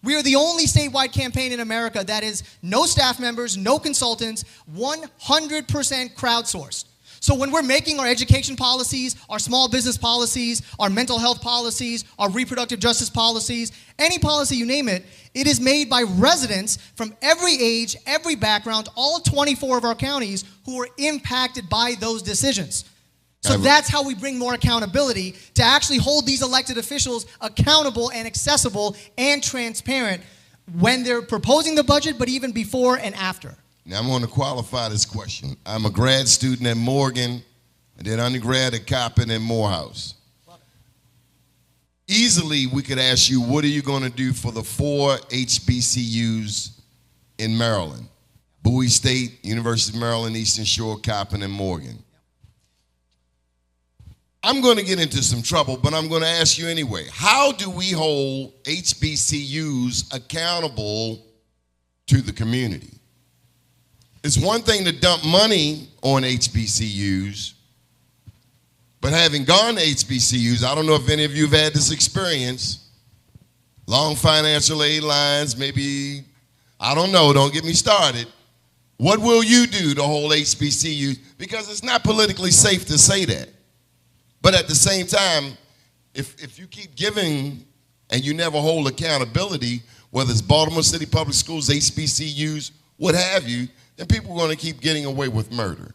We are the only statewide campaign in America that is no staff members, no consultants, 100% crowdsourced. So when we're making our education policies, our small business policies, our mental health policies, our reproductive justice policies, any policy you name it, it is made by residents from every age, every background, all 24 of our counties who are impacted by those decisions. So that's how we bring more accountability, to actually hold these elected officials accountable and accessible and transparent when they're proposing the budget, but even before and after. Now, I'm going to qualify this question. I'm a grad student at Morgan, and then undergrad at Coppin and Morehouse. Easily, we could ask you, what are you going to do for the 4 HBCUs in Maryland? Bowie State, University of Maryland, Eastern Shore, Coppin, and Morgan. I'm going to get into some trouble, but I'm going to ask you anyway. How do we hold HBCUs accountable to the community? It's one thing to dump money on HBCUs, but having gone to HBCUs, I don't know if any of you have had this experience, long financial aid lines, maybe, I don't know, don't get me started. What will you do to hold HBCUs? Because it's not politically safe to say that. But at the same time, if you keep giving and you never hold accountability, whether it's Baltimore City Public Schools, HBCUs, what have you, then people are going to keep getting away with murder.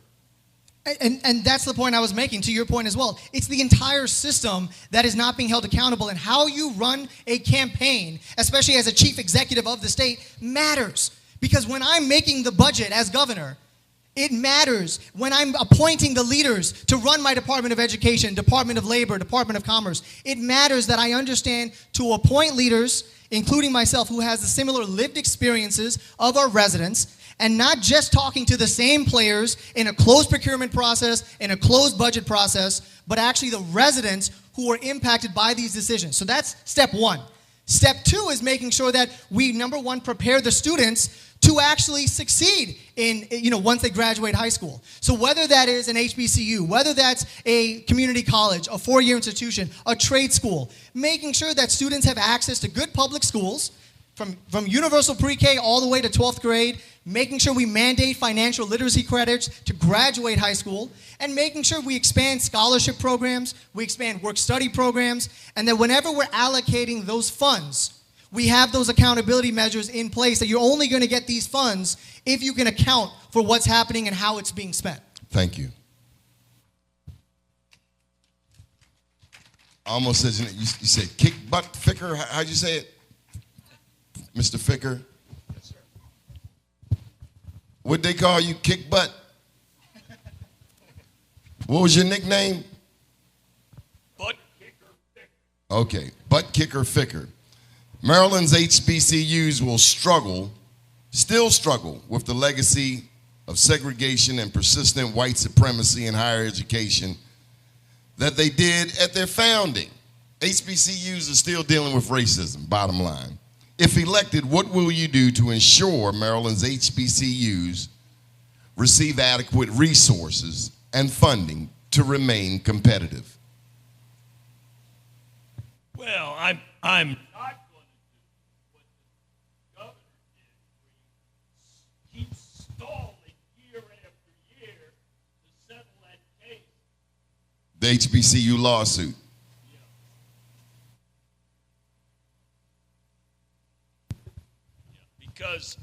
And that's the point I was making, to your point as well. It's the entire system that is not being held accountable, and how you run a campaign, especially as a chief executive of the state, matters. Because when I'm making the budget as governor, it matters. When I'm appointing the leaders to run my Department of Education, Department of Labor, Department of Commerce, it matters that I understand to appoint leaders, including myself, who has the similar lived experiences of our residents, and not just talking to the same players in a closed procurement process, in a closed budget process, but actually the residents who are impacted by these decisions. So that's step one. Step two is making sure that we, number one, prepare the students to actually succeed in, once they graduate high school. So whether that is an HBCU, whether that's a community college, a four-year institution, a trade school, making sure that students have access to good public schools, from universal pre-K all the way to 12th grade, making sure we mandate financial literacy credits to graduate high school, and making sure we expand scholarship programs, we expand work-study programs, and that whenever we're allocating those funds, we have those accountability measures in place, that you're only going to get these funds if you can account for what's happening and how it's being spent. Thank you. I almost said, you said kick butt Ficker. How'd you say it? Mr. Ficker? Yes, sir. What'd they call you? Kick butt? What was your nickname? Butt Kicker Ficker. Okay, Butt Kicker Ficker. Maryland's HBCUs will still struggle with the legacy of segregation and persistent white supremacy in higher education that they did at their founding. HBCUs are still dealing with racism, bottom line. If elected, what will you do to ensure Maryland's HBCUs receive adequate resources and funding to remain competitive? Well, I'm not going to do what the governor did, where he keeps stalling year after year to settle that case. The HBCU lawsuit. Because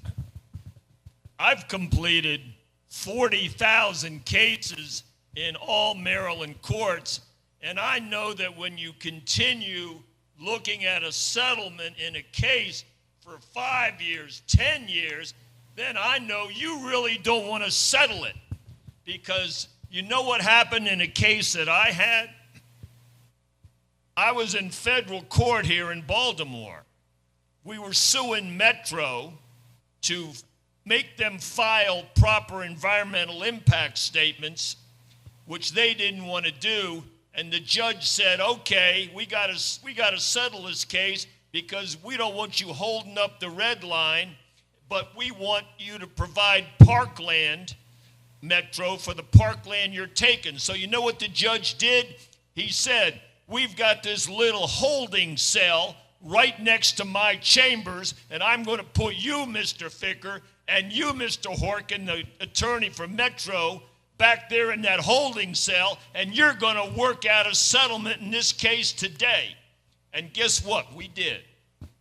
I've completed 40,000 cases in all Maryland courts, and I know that when you continue looking at a settlement in a case for 5 years, 10 years, then I know you really don't want to settle it. Because you know what happened in a case that I had? I was in federal court here in Baltimore. We were suing Metro to make them file proper environmental impact statements, which they didn't want to do. And the judge said, okay, we got to settle this case because we don't want you holding up the red line, but we want you to provide parkland, Metro, for the parkland you're taking. So you know what the judge did? He said, we've got this little holding cell right next to my chambers, and I'm going to put you, Mr. Ficker, and you, Mr. Horkin, the attorney for Metro, back there in that holding cell, and you're going to work out a settlement in this case today. And guess what? We did.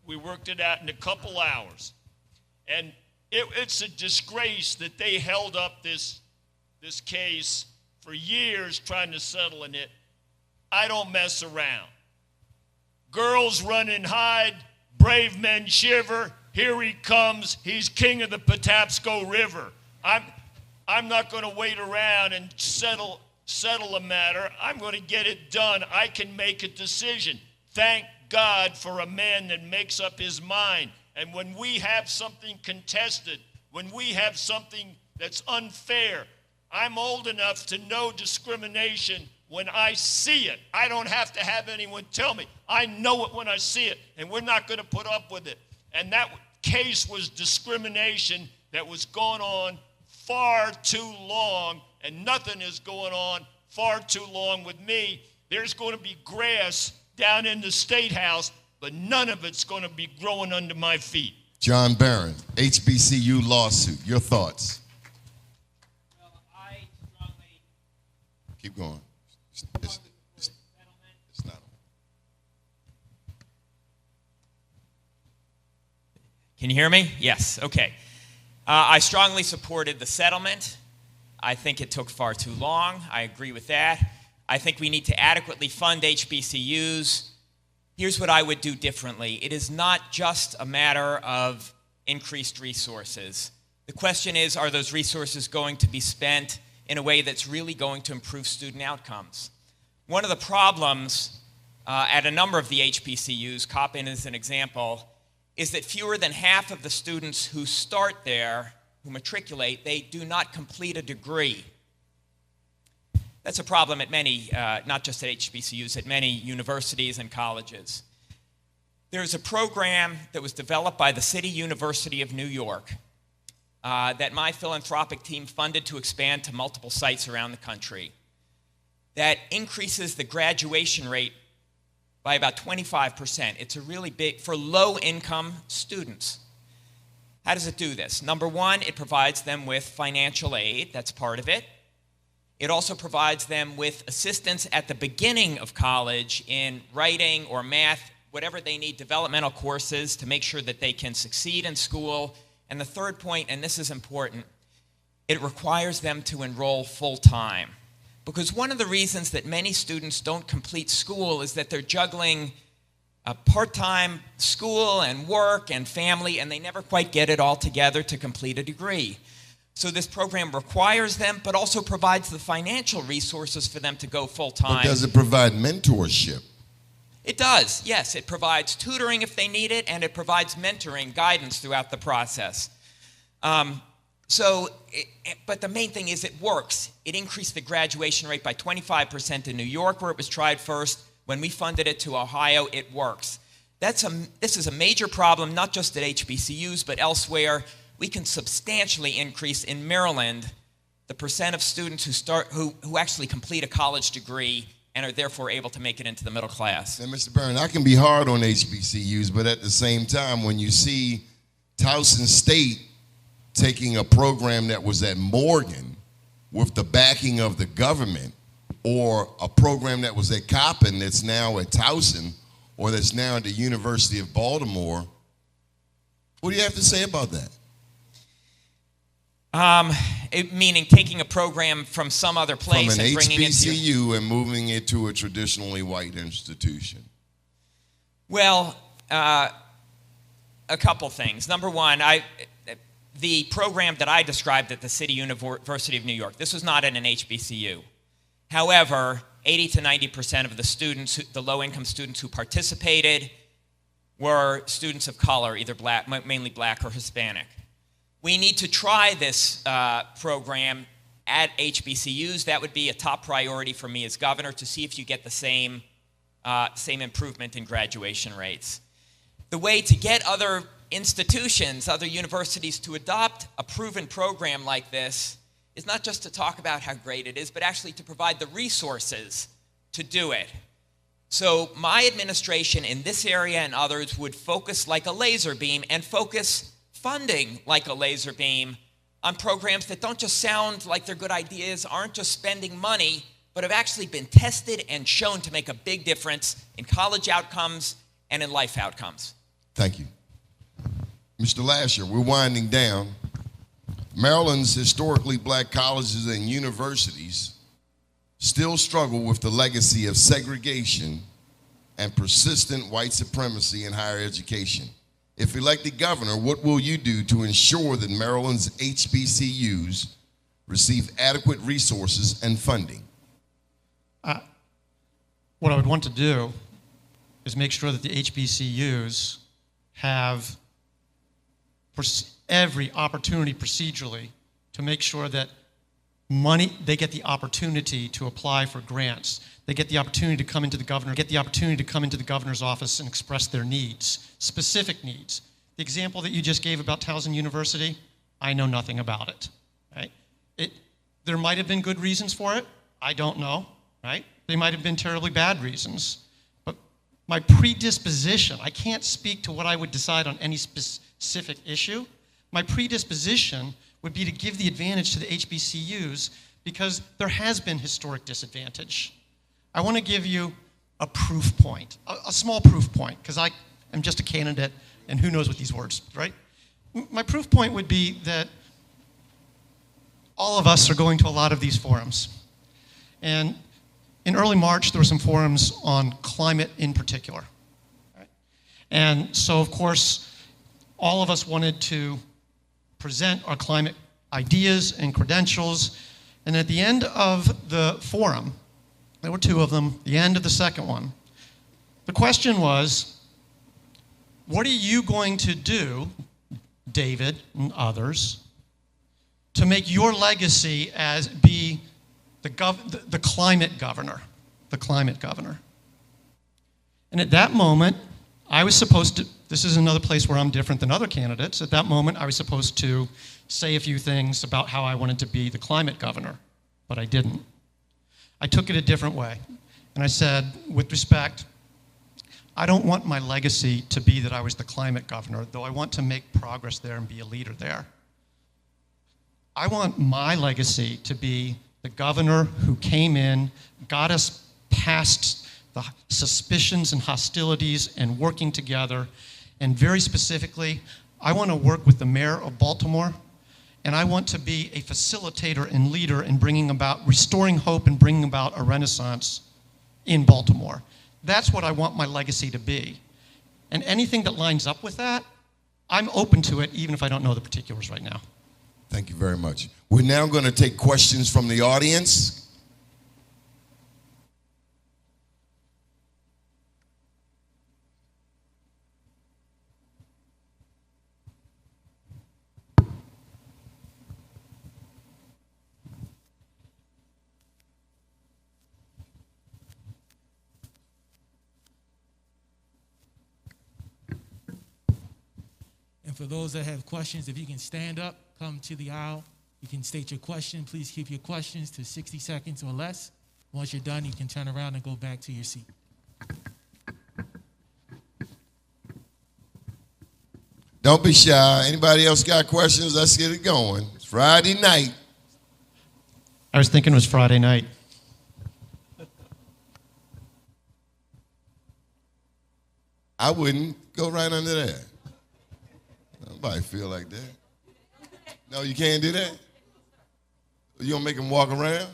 We worked it out in a couple hours. And it's a disgrace that they held up this case for years trying to settle in it. I don't mess around. Girls run and hide, brave men shiver. Here he comes. He's king of the Patapsco River. I'm not going to wait around and settle a matter. I'm going to get it done. I can make a decision. Thank God for a man that makes up his mind. And when we have something contested, when we have something that's unfair, I'm old enough to know discrimination when I see it. I don't have to have anyone tell me. I know it when I see it, and we're not going to put up with it. And that case was discrimination that was going on far too long, and nothing is going on far too long with me. There's going to be grass down in the State House, but none of it's going to be growing under my feet. John Barron, HBCU lawsuit. Your thoughts? Well, I strongly... Keep going. It's not. Can you hear me? Yes, okay. I strongly supported the settlement. I think it took far too long. I agree with that. I think we need to adequately fund HBCUs. Here's what I would do differently. It is not just a matter of increased resources. The question is, are those resources going to be spent in a way that's really going to improve student outcomes? One of the problems at a number of the HBCUs, Coppin is an example, is that fewer than half of the students who start there, who matriculate, they do not complete a degree. That's a problem at many, not just at HBCUs, at many universities and colleges. There's a program that was developed by the City University of New York that my philanthropic team funded to expand to multiple sites around the country that increases the graduation rate by about 25%. It's a really big, for low-income students. How does it do this? Number one, it provides them with financial aid. That's part of it. It also provides them with assistance at the beginning of college in writing or math, whatever they need, developmental courses to make sure that they can succeed in school. And the third point, and this is important, it requires them to enroll full-time. Because one of the reasons that many students don't complete school is that they're juggling part-time school and work and family, and they never quite get it all together to complete a degree. So this program requires them, but also provides the financial resources for them to go full-time. But does it provide mentorship? It does, yes. It provides tutoring if they need it, and it provides mentoring, guidance throughout the process. But the main thing is it works. It increased the graduation rate by 25% in New York, where it was tried first. When we funded it to Ohio, it works. This is a major problem, not just at HBCUs, but elsewhere. We can substantially increase in Maryland the percent of students who actually complete a college degree and are therefore able to make it into the middle class. And Mr. Barron, I can be hard on HBCUs, but at the same time, when you see Towson State taking a program that was at Morgan with the backing of the government, or a program that was at Coppin that's now at Towson, or that's now at the University of Baltimore, what do you have to say about that? Meaning taking a program from some other place From an and bringing it to you. HBCU and moving it to a traditionally white institution? Well, a couple things. Number one, the program that I described at the City University of New York, this was not at an HBCU. However, 80 to 90% of the students, the low-income students who participated, were students of color, either black, mainly black or Hispanic. We need to try this program at HBCUs. That would be a top priority for me as governor, to see if you get the same improvement in graduation rates. The way to get other institutions, other universities to adopt a proven program like this is not just to talk about how great it is, but actually to provide the resources to do it. So my administration in this area and others would focus like a laser beam and focus funding like a laser beam on programs that don't just sound like they're good ideas, aren't just spending money, but have actually been tested and shown to make a big difference in college outcomes and in life outcomes. Thank you. Mr. Lasher, we're winding down. Maryland's historically black colleges and universities still struggle with the legacy of segregation and persistent white supremacy in higher education. If elected governor, what will you do to ensure that Maryland's HBCUs receive adequate resources and funding? What I would want to do is make sure that the HBCUs have every opportunity procedurally to make sure that they get the opportunity to apply for grants. They get the opportunity to come into the governor's office and express their needs, specific needs. The example that you just gave about Towson University, I know nothing about it, right? There might have been good reasons for it. I don't know, right? They might have been terribly bad reasons. But my predisposition, I can't speak to what I would decide on any specific issue. My predisposition would be to give the advantage to the HBCUs because there has been historic disadvantage. I want to give you a proof point, a small proof point, because I am just a candidate and who knows what these words, right? My proof point would be that all of us are going to a lot of these forums. And in early March, there were some forums on climate in particular. Right? And so, of course, all of us wanted to present our climate ideas and credentials. And at the end of the forum, there were two of them, the end of the second one, the question was, what are you going to do, David and others, to make your legacy as be the climate governor, the climate governor? And at that moment, I was supposed to, this is another place where I'm different than other candidates. At that moment, I was supposed to say a few things about how I wanted to be the climate governor, but I didn't. I took it a different way. And I said, with respect, I don't want my legacy to be that I was the climate governor, though I want to make progress there and be a leader there. I want my legacy to be the governor who came in, got us past the suspicions and hostilities and working together. And very specifically, I want to work with the mayor of Baltimore, and I want to be a facilitator and leader in bringing about, restoring hope and bringing about a renaissance in Baltimore. That's what I want my legacy to be. And anything that lines up with that, I'm open to it, even if I don't know the particulars right now. Thank you very much. We're now going to take questions from the audience. And for those that have questions, if you can stand up, come to the aisle. You can state your question. Please keep your questions to 60 seconds or less. Once you're done, you can turn around and go back to your seat. Don't be shy. Anybody else got questions? Let's get it going. It's Friday night. I was thinking it was Friday night. I wouldn't go right under there. Nobody feel like that. No, you can't do that? You gonna make him walk around?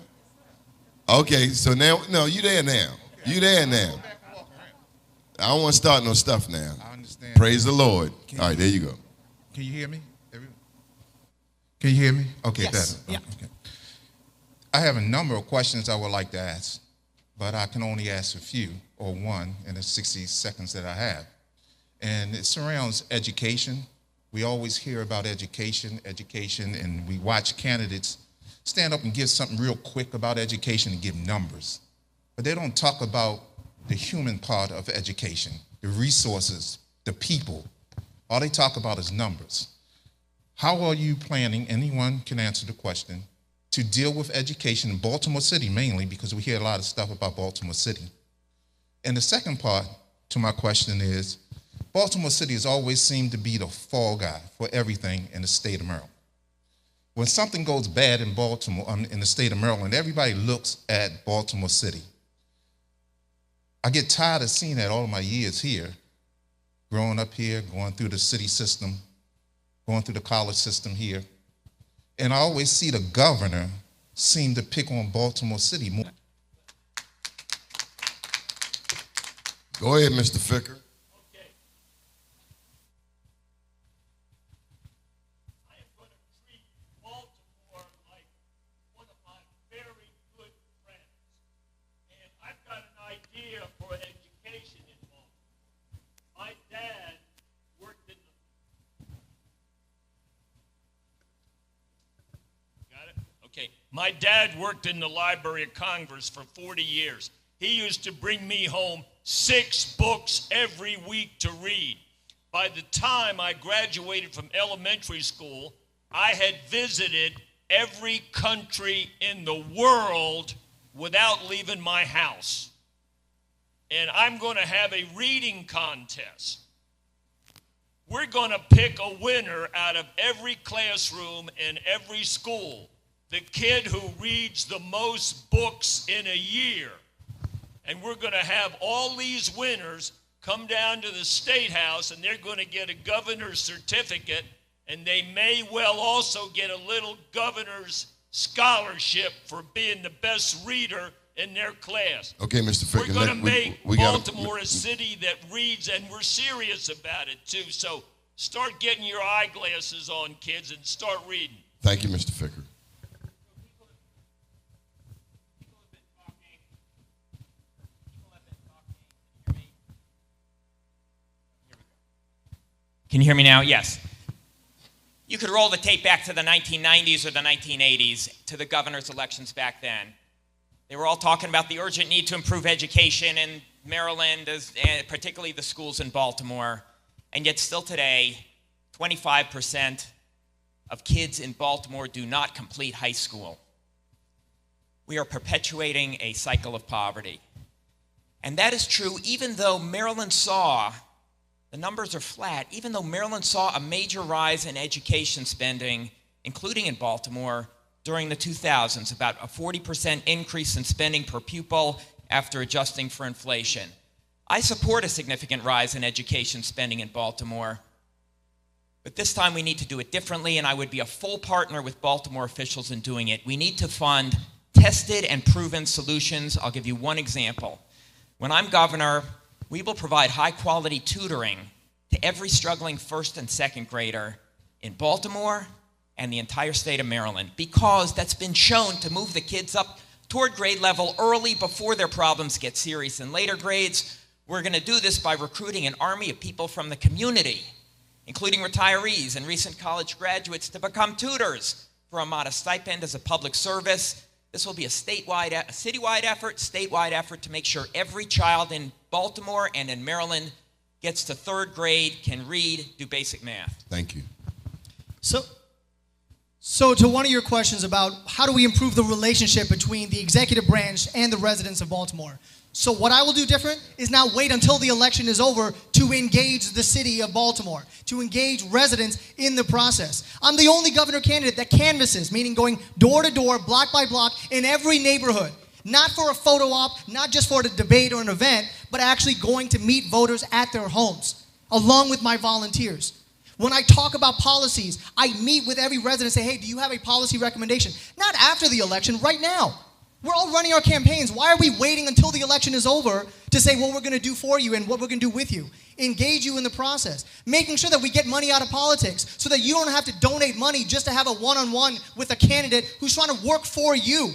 Okay, so now, no, you there now. You there now. I don't want to start no stuff now. I understand. Praise the Lord. All right, there you go. Can you hear me? Can you hear me? Okay, Yes. better. Yeah. Okay. I have a number of questions I would like to ask, but I can only ask a few or one in the 60 seconds that I have. And it surrounds education. We always hear about education, and we watch candidates stand up and give something real quick about education and give numbers. But they don't talk about the human part of education, the resources, the people. All they talk about is numbers. How are you planning, anyone can answer the question, to deal with education in Baltimore City mainly, because we hear a lot of stuff about Baltimore City. And the second part to my question is, Baltimore City has always seemed to be the fall guy for everything in the state of Maryland. When something goes bad in Baltimore, in the state of Maryland, everybody looks at Baltimore City. I get tired of seeing that all of my years here, growing up here, going through the city system, going through the college system here. And I always see the governor seem to pick on Baltimore City more. Go ahead, Mr. Ficker. Okay. I am going to treat Baltimore like one of my very good friends. And I've got an idea for education in Baltimore. My dad worked in the... Got it? Okay. My dad worked in the Library of Congress for 40 years. He used to bring me home 6 books every week to read. By the time I graduated from elementary school, I had visited every country in the world without leaving my house. And I'm going to have a reading contest. We're going to pick a winner out of every classroom in every school. The kid who reads the most books in a year. And we're going to have all these winners come down to the State House, and they're going to get a governor's certificate, and they may well also get a little governor's scholarship for being the best reader in their class. Okay, Mr. Ficker. We're going to make Baltimore a city that reads, and we're serious about it, too. So start getting your eyeglasses on, kids, and start reading. Thank you, Mr. Ficker. Can you hear me now? Yes. You could roll the tape back to the 1990s or the 1980s, to the governor's elections back then. They were all talking about the urgent need to improve education in Maryland, and particularly the schools in Baltimore. And yet still today, 25% of kids in Baltimore do not complete high school. We are perpetuating a cycle of poverty. And that is true even though Maryland saw, the numbers are flat, even though Maryland saw a major rise in education spending, including in Baltimore, during the 2000s, about a 40% increase in spending per pupil after adjusting for inflation. I support a significant rise in education spending in Baltimore, but this time we need to do it differently, and I would be a full partner with Baltimore officials in doing it. We need to fund tested and proven solutions. I'll give you one example. When I'm governor, we will provide high-quality tutoring to every struggling first and second grader in Baltimore and the entire state of Maryland, because that's been shown to move the kids up toward grade level early before their problems get serious in later grades. We're going to do this by recruiting an army of people from the community, including retirees and recent college graduates, to become tutors for a modest stipend as a public service. This will be a citywide effort to make sure every child in Baltimore and in Maryland gets to 3rd grade, can read, do basic math. Thank you. So to one of your questions about how do we improve the relationship between the executive branch and the residents of Baltimore. So what I will do different is not wait until the election is over to engage the city of Baltimore, to engage residents in the process. I'm the only governor candidate that canvasses, meaning going door to door, block by block, in every neighborhood. Not for a photo op, not just for a debate or an event, but actually going to meet voters at their homes, along with my volunteers. When I talk about policies, I meet with every resident and say, hey, do you have a policy recommendation? Not after the election, right now. We're all running our campaigns. Why are we waiting until the election is over to say what we're going to do for you and what we're going to do with you? Engage you in the process. Making sure that we get money out of politics so that you don't have to donate money just to have a one-on-one with a candidate who's trying to work for you.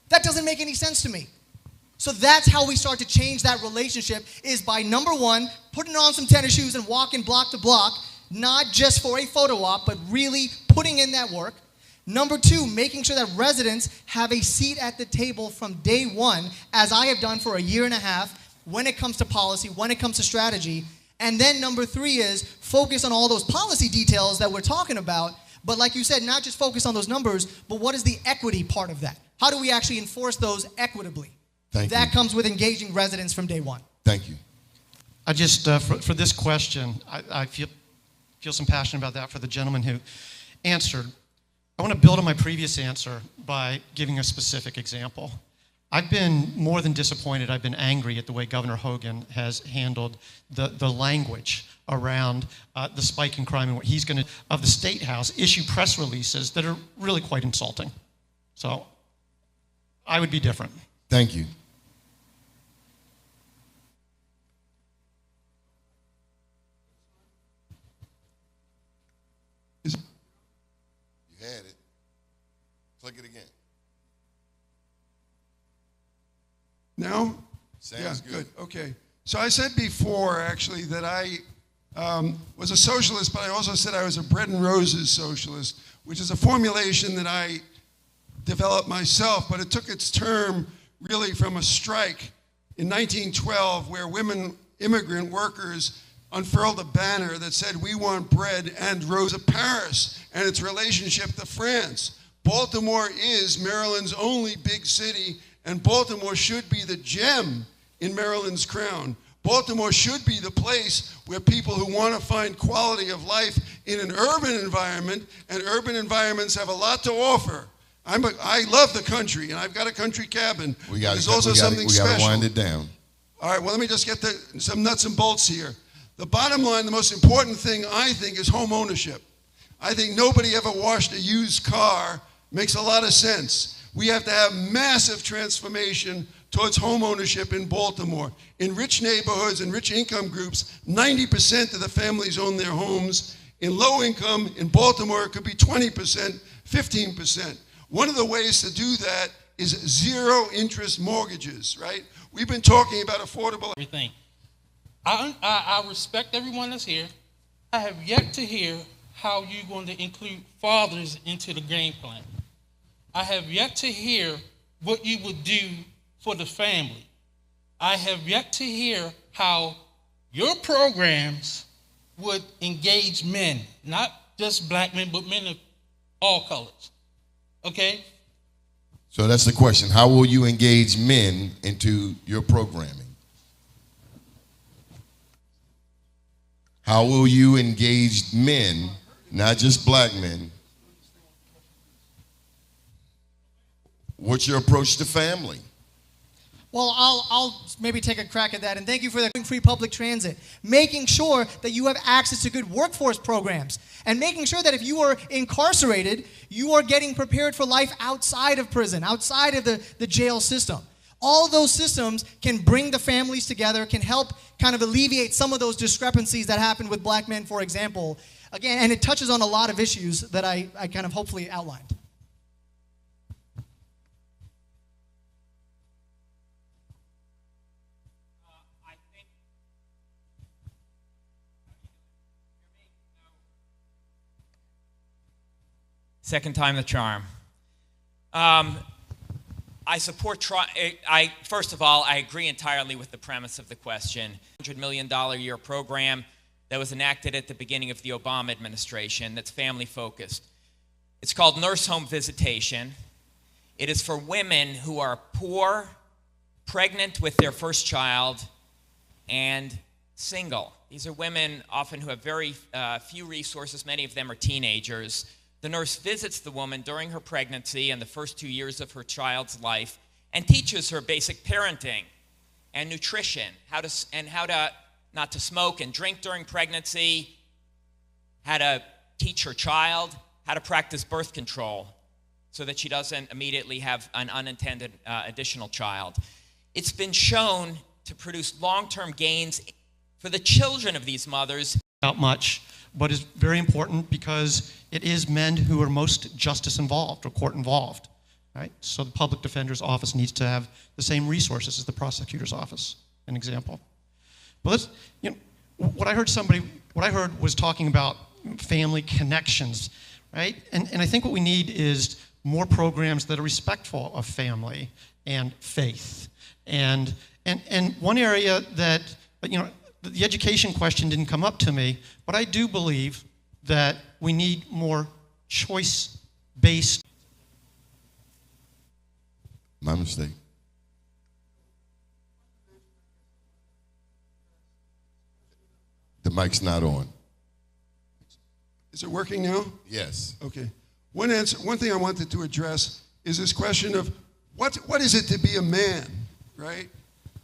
That doesn't make any sense to me. So that's how we start to change that relationship, is by, number one, putting on some tennis shoes and walking block to block, not just for a photo op, but really putting in that work. Number two, making sure that residents have a seat at the table from day one, as I have done for a year and a half, when it comes to policy, when it comes to strategy. And then number three is focus on all those policy details that we're talking about, but like you said, not just focus on those numbers, but what is the equity part of that? How do we actually enforce those equitably? That comes with engaging residents from day one. Thank you. I just, for this question, I feel some passion about that for the gentleman who answered. I want to build on my previous answer by giving a specific example. I've been more than disappointed. I've been angry at the way Governor Hogan has handled the language around the spike in crime and what he's going to, of the State House, issue press releases that are really quite insulting. So I would be different. Thank you. You had it. Click it again. Now? Sounds good. Okay. So I said before, actually, that I was a socialist, but I also said I was a bread and roses socialist, which is a formulation that I developed myself, but it took its term really from a strike in 1912 where women, immigrant workers, unfurled a banner that said, we want bread and Rosa Paris and its relationship to France. Baltimore is Maryland's only big city, and Baltimore should be the gem in Maryland's crown. Baltimore should be the place where people who want to find quality of life in an urban environment, and urban environments have a lot to offer. I love the country, and I've got a country cabin. There's also something special. We got to wind it down. All right, well, let me just get some nuts and bolts here. The bottom line, the most important thing, I think, is home ownership. I think nobody ever washed a used car. Makes a lot of sense. We have to have massive transformation towards home ownership in Baltimore. In rich neighborhoods and rich income groups, 90% of the families own their homes. In low income, in Baltimore, it could be 20%, 15%. One of the ways to do that is zero interest mortgages, right? We've been talking about affordable everything. I respect everyone that's here. I have yet to hear how you're going to include fathers into the game plan. I have yet to hear what you would do for the family. I have yet to hear how your programs would engage men, not just black men, but men of all colors. Okay? So that's the question. How will you engage men into your programming? How will you engage men, not just black men? What's your approach to family? Well, I'll maybe take a crack at that, and thank you for the free public transit. Making sure that you have access to good workforce programs, and making sure that if you are incarcerated, you are getting prepared for life outside of prison, outside of the jail system. All those systems can bring the families together, can help kind of alleviate some of those discrepancies that happen with black men, for example. Again, and it touches on a lot of issues that I kind of hopefully outlined. Second time the charm. I support, first of all, I agree entirely with the premise of the question. $100 million a year program that was enacted at the beginning of the Obama administration that's family focused. It's called Nurse Home Visitation. It is for women who are poor, pregnant with their first child, and single. These are women often who have very few resources. Many of them are teenagers. The nurse visits the woman during her pregnancy and the first 2 years of her child's life and teaches her basic parenting and nutrition, how to not to smoke and drink during pregnancy, how to teach her child how to practice birth control so that she doesn't immediately have an unintended additional child. It's been shown to produce long-term gains for the children of these mothers. Not much, but is very important because it is men who are most justice involved or court involved, right? So the public defender's office needs to have the same resources as the prosecutor's office, an example. But let's, what I heard was talking about family connections, right? And I think what we need is more programs that are respectful of family and faith. And one area that, the education question didn't come up to me, but I do believe that we need more choice-based. My mistake. The mic's not on. Is it working now? Yes. Okay. One thing I wanted to address is this question of what is it to be a man, right?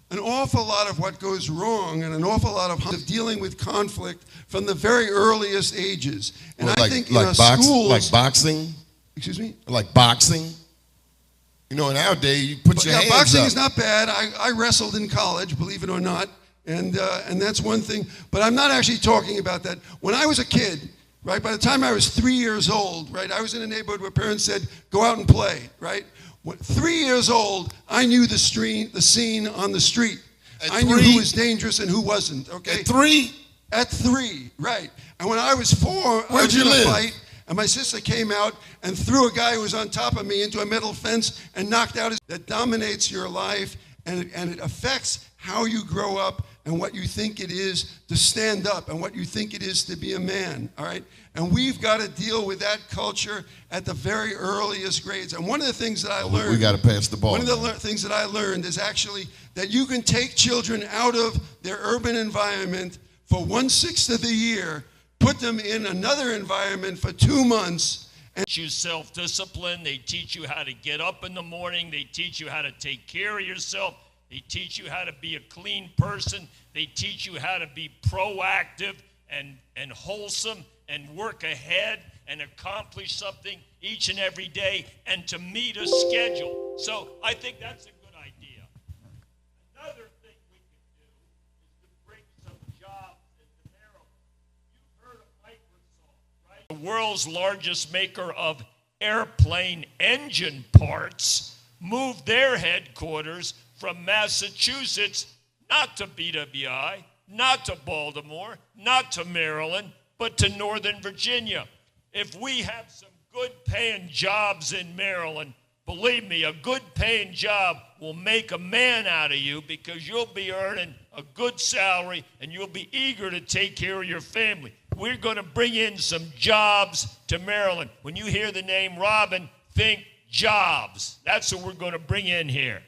An awful lot of what goes wrong and an awful lot of dealing with conflict from the very earliest ages. And Well, I think in our schools... Like boxing? Excuse me? Like boxing? Nowadays, you put your hands up. Boxing is not bad. I wrestled in college, believe it or not, and that's one thing. But I'm not actually talking about that. When I was a kid, right, by the time I was 3 years old, right, I was in a neighborhood where parents said, go out and play, right? 3 years old, I knew the scene on the street. I knew who was dangerous and who wasn't, okay? At 3? At 3, right. And when I was 4, Where'd you live? Fight, and my sister came out and threw a guy who was on top of me into a metal fence and knocked out his... That dominates your life, and it affects how you grow up and what you think it is to stand up and what you think it is to be a man, all right? And we've got to deal with that culture at the very earliest grades. And one of the things that I learned... We got to pass the ball. One of the things that I learned is actually that you can take children out of their urban environment for 1/6 of the year, put them in another environment for 2 months, and teach you self-discipline. They teach you how to get up in the morning. They teach you how to take care of yourself. They teach you how to be a clean person. They teach you how to be proactive and wholesome and work ahead and accomplish something each and every day and to meet a schedule. So I think that's a good idea. Another thing we can do is to bring some jobs into Maryland. You've heard of Microsoft, right? The world's largest maker of airplane engine parts moved their headquarters from Massachusetts, not to BWI, not to Baltimore, not to Maryland, but to Northern Virginia. If we have some good paying jobs in Maryland, believe me, a good paying job will make a man out of you because you'll be earning a good salary and you'll be eager to take care of your family. We're going to bring in some jobs to Maryland. When you hear the name Robin, think jobs. That's what we're going to bring in here.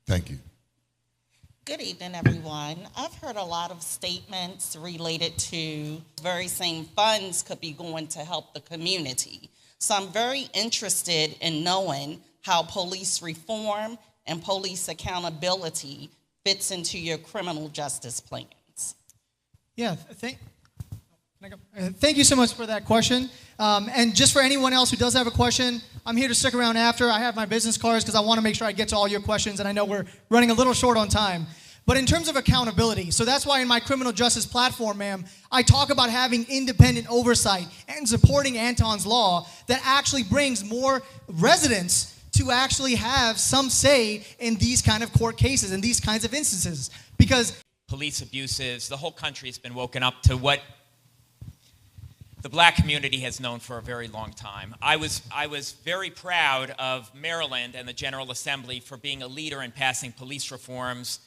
Thank you. Good evening, everyone. I've heard a lot of statements related to very same funds could be going to help the community. So I'm very interested in knowing how police reform and police accountability fits into your criminal justice plans. Yeah, thank you so much for that question. And just for anyone else who does have a question, I'm here to stick around after. I have my business cards because I want to make sure I get to all your questions, and I know we're running a little short on time. But in terms of accountability, so that's why in my criminal justice platform, ma'am, I talk about having independent oversight and supporting Anton's law that actually brings more residents to actually have some say in these kind of court cases, in these kinds of instances. Because police abuses, the whole country has been woken up to what the black community has known for a very long time. I was very proud of Maryland and the General Assembly for being a leader in passing police reforms,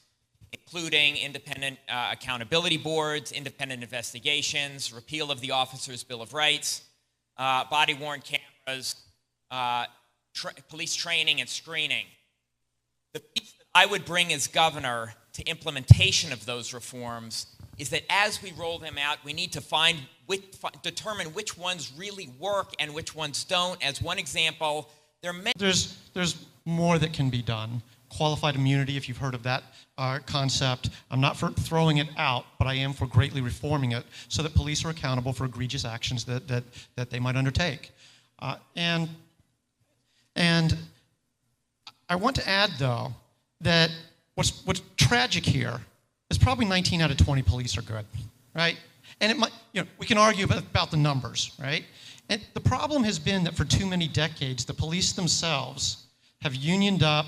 including independent accountability boards, independent investigations, repeal of the Officers' Bill of Rights, body-worn cameras, police training and screening. The piece that I would bring as governor to implementation of those reforms is that as we roll them out, we need to determine which ones really work and which ones don't. As one example, there's more that can be done. qualified immunity, if you've heard of that concept. I'm not for throwing it out, but I am for greatly reforming it so that police are accountable for egregious actions that they might undertake. And I want to add, though, that what's tragic here is probably 19 out of 20 police are good, right? And it might, we can argue about the numbers, right? And the problem has been that for too many decades, the police themselves have unioned up,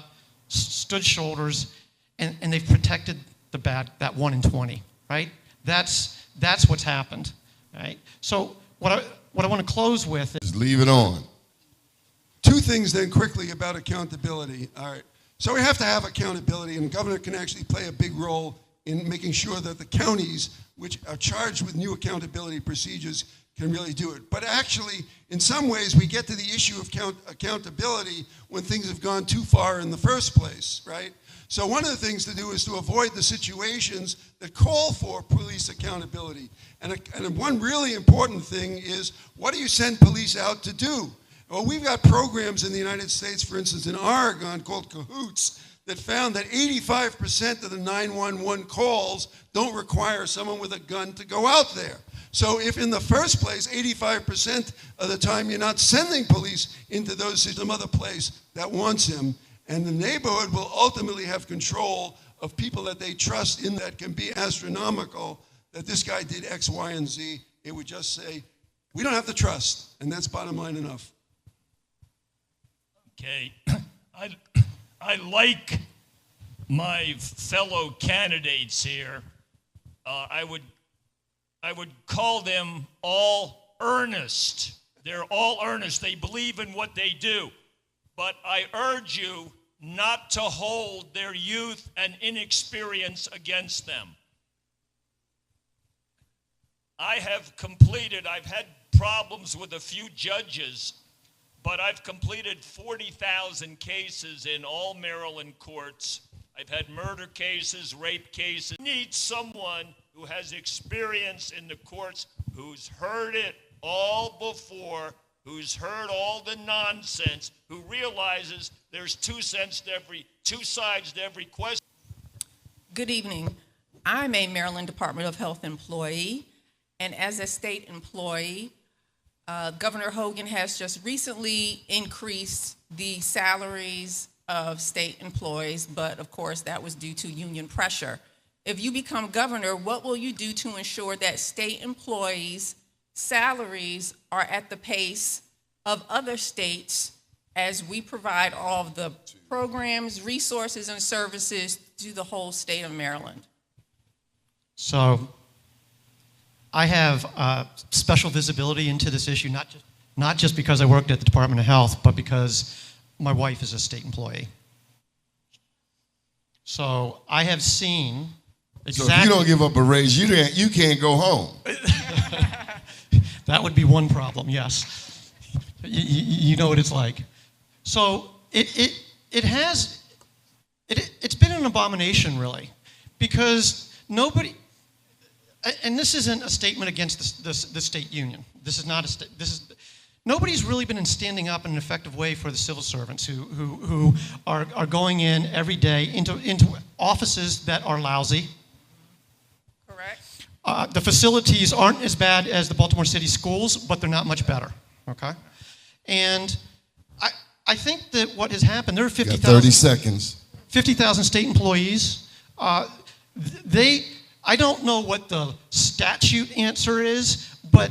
stood shoulders, and they've protected the bad, that 1 in 20, right? That's what's happened, right? So what I want to close with is... Just leave it on. Two things then quickly about accountability. All right. So we have to have accountability, and the governor can actually play a big role in making sure that the counties, which are charged with new accountability procedures, can really do it. But actually, in some ways, we get to the issue of accountability when things have gone too far in the first place, right? So one of the things to do is to avoid the situations that call for police accountability. And one really important thing is, what do you send police out to do? Well, we've got programs in the United States, for instance, in Oregon called Cahoots, that found that 85% of the 911 calls don't require someone with a gun to go out there. So if in the first place, 85% of the time you're not sending police into some other place that wants him, and the neighborhood will ultimately have control of people that they trust in that can be astronomical, that this guy did X, Y, and Z, it would just say, we don't have to trust, and that's bottom line enough. Okay, I like my fellow candidates here. I would call them all earnest. They're all earnest. They believe in what they do. But I urge you not to hold their youth and inexperience against them. I've had problems with a few judges, but I've completed 40,000 cases in all Maryland courts. I've had murder cases, rape cases. You need someone who has experience in the courts, who's heard it all before, who's heard all the nonsense, who realizes there's two sides to every question. Good evening. I'm a Maryland Department of Health employee, and as a state employee, Governor Hogan has just recently increased the salaries of state employees, but of course that was due to union pressure. If you become governor, what will you do to ensure that state employees' salaries are at the pace of other states as we provide all of the programs, resources, and services to the whole state of Maryland? So I have special visibility into this issue, not just because I worked at the Department of Health, but because my wife is a state employee. So I have seen exactly... So if you don't give up a raise, you can't go home. That would be one problem, yes. You know what it's like. So it's been an abomination, really, because nobody... And this isn't a statement against the state union. This is not a nobody's really been standing up in an effective way for the civil servants who are going in every day into offices that are lousy. Correct. The facilities aren't as bad as the Baltimore City schools, but they're not much better. Okay, and I think that what has happened, there are 50,000. 30 seconds. 50,000 state employees. I don't know what the statute answer is, but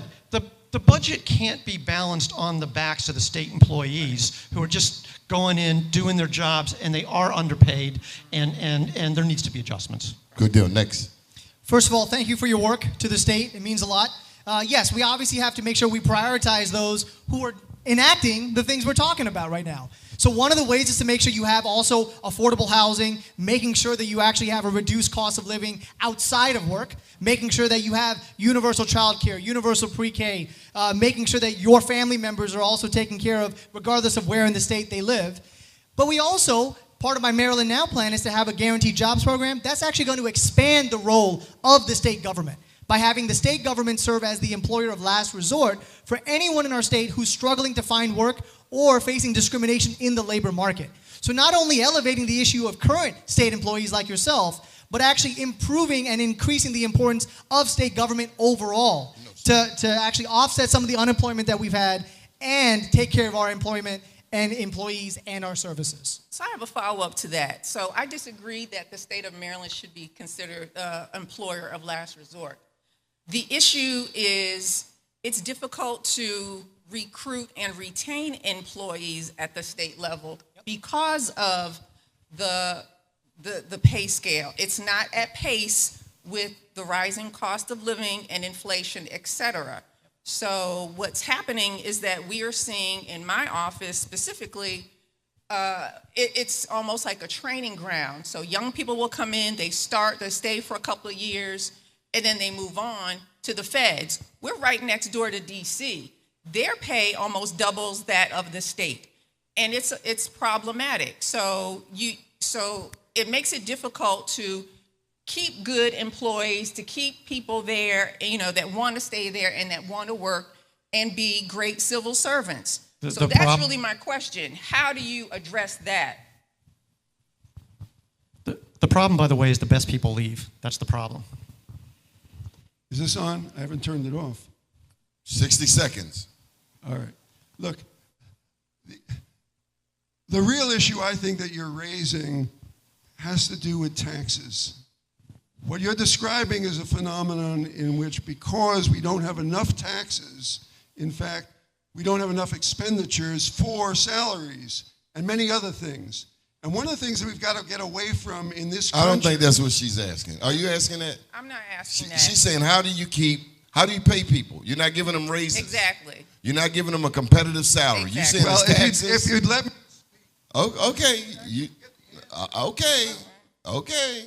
the budget can't be balanced on the backs of the state employees who are just going in, doing their jobs, and they are underpaid, and there needs to be adjustments. Good deal. Next. First of all, thank you for your work to the state. It means a lot. Yes, we obviously have to make sure we prioritize those who are enacting the things we're talking about right now. So one of the ways is to make sure you have also affordable housing, making sure that you actually have a reduced cost of living outside of work, making sure that you have universal child care, universal pre-K, making sure that your family members are also taken care of regardless of where in the state they live. But we also, part of my Maryland Now plan is to have a guaranteed jobs program. That's actually going to expand the role of the state government by having the state government serve as the employer of last resort for anyone in our state who's struggling to find work or facing discrimination in the labor market. So not only elevating the issue of current state employees like yourself, but actually improving and increasing the importance of state government overall to actually offset some of the unemployment that we've had and take care of our employment and employees and our services. So I have a follow-up to that. So I disagree that the state of Maryland should be considered an employer of last resort. The issue is it's difficult to recruit and retain employees at the state level because of the pay scale. It's not at pace with the rising cost of living and inflation, et cetera. So what's happening is that we are seeing in my office specifically, it's almost like a training ground. So young people will come in, they stay for a couple of years, and then they move on to the feds. We're right next door to DC. Their pay almost doubles that of the state. And it's problematic. So it makes it difficult to keep good employees, to keep people there, that want to stay there and that want to work and be great civil servants. So that's really my question. How do you address that? The problem, by the way, is the best people leave. That's the problem. Is this on? I haven't turned it off. 60 seconds. All right. Look, the real issue I think that you're raising has to do with taxes. What you're describing is a phenomenon in which, because we don't have enough taxes, in fact, we don't have enough expenditures for salaries and many other things. And one of the things that we've got to get away from in this country— I don't think that's what she's asking. Are you asking that? I'm not asking that. She's saying, how do you pay people? You're not giving them raises. Exactly. You're not giving them a competitive salary. Exactly. You saying Well, it's taxes? if you'd let me— Okay. Okay.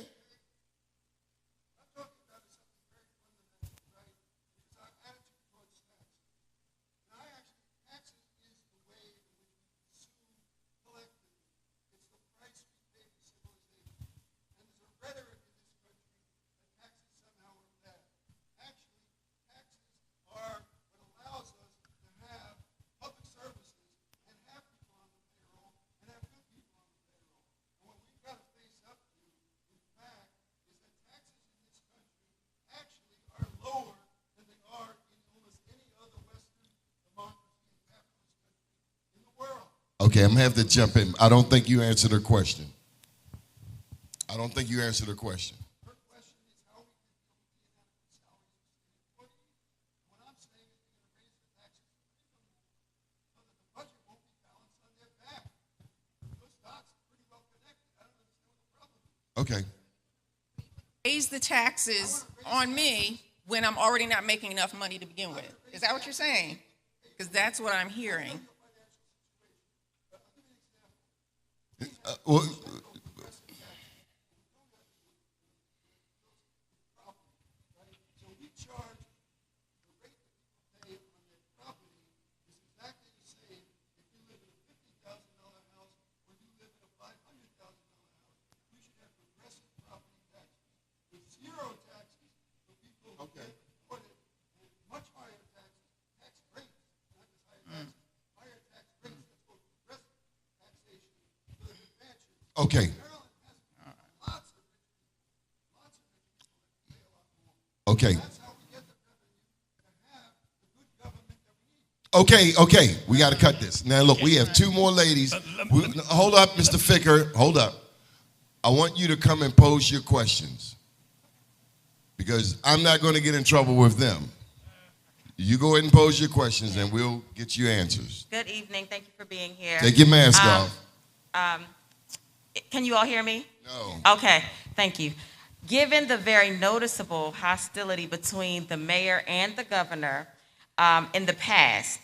Okay, I'm going to have to jump in. I don't think you answered her question. Her question is how we can what I'm saying is we're going to raise the taxes so that the budget won't be balanced on their back. Those dots are pretty well connected. I don't understand what the problem is. Okay. Raise the taxes on me when I'm already not making enough money to begin with. Is that what you're saying? Because that's what I'm hearing. Well, okay. Okay. Okay. We got to cut this. Now, look, we have two more ladies. Hold up, Mr. Ficker. Hold up. I want you to come and pose your questions because I'm not going to get in trouble with them. You go ahead and pose your questions and we'll get you answers. Good evening. Thank you for being here. Take your mask off. Can you all hear me? No. Okay, thank you. Given the very noticeable hostility between the mayor and the governor in the past,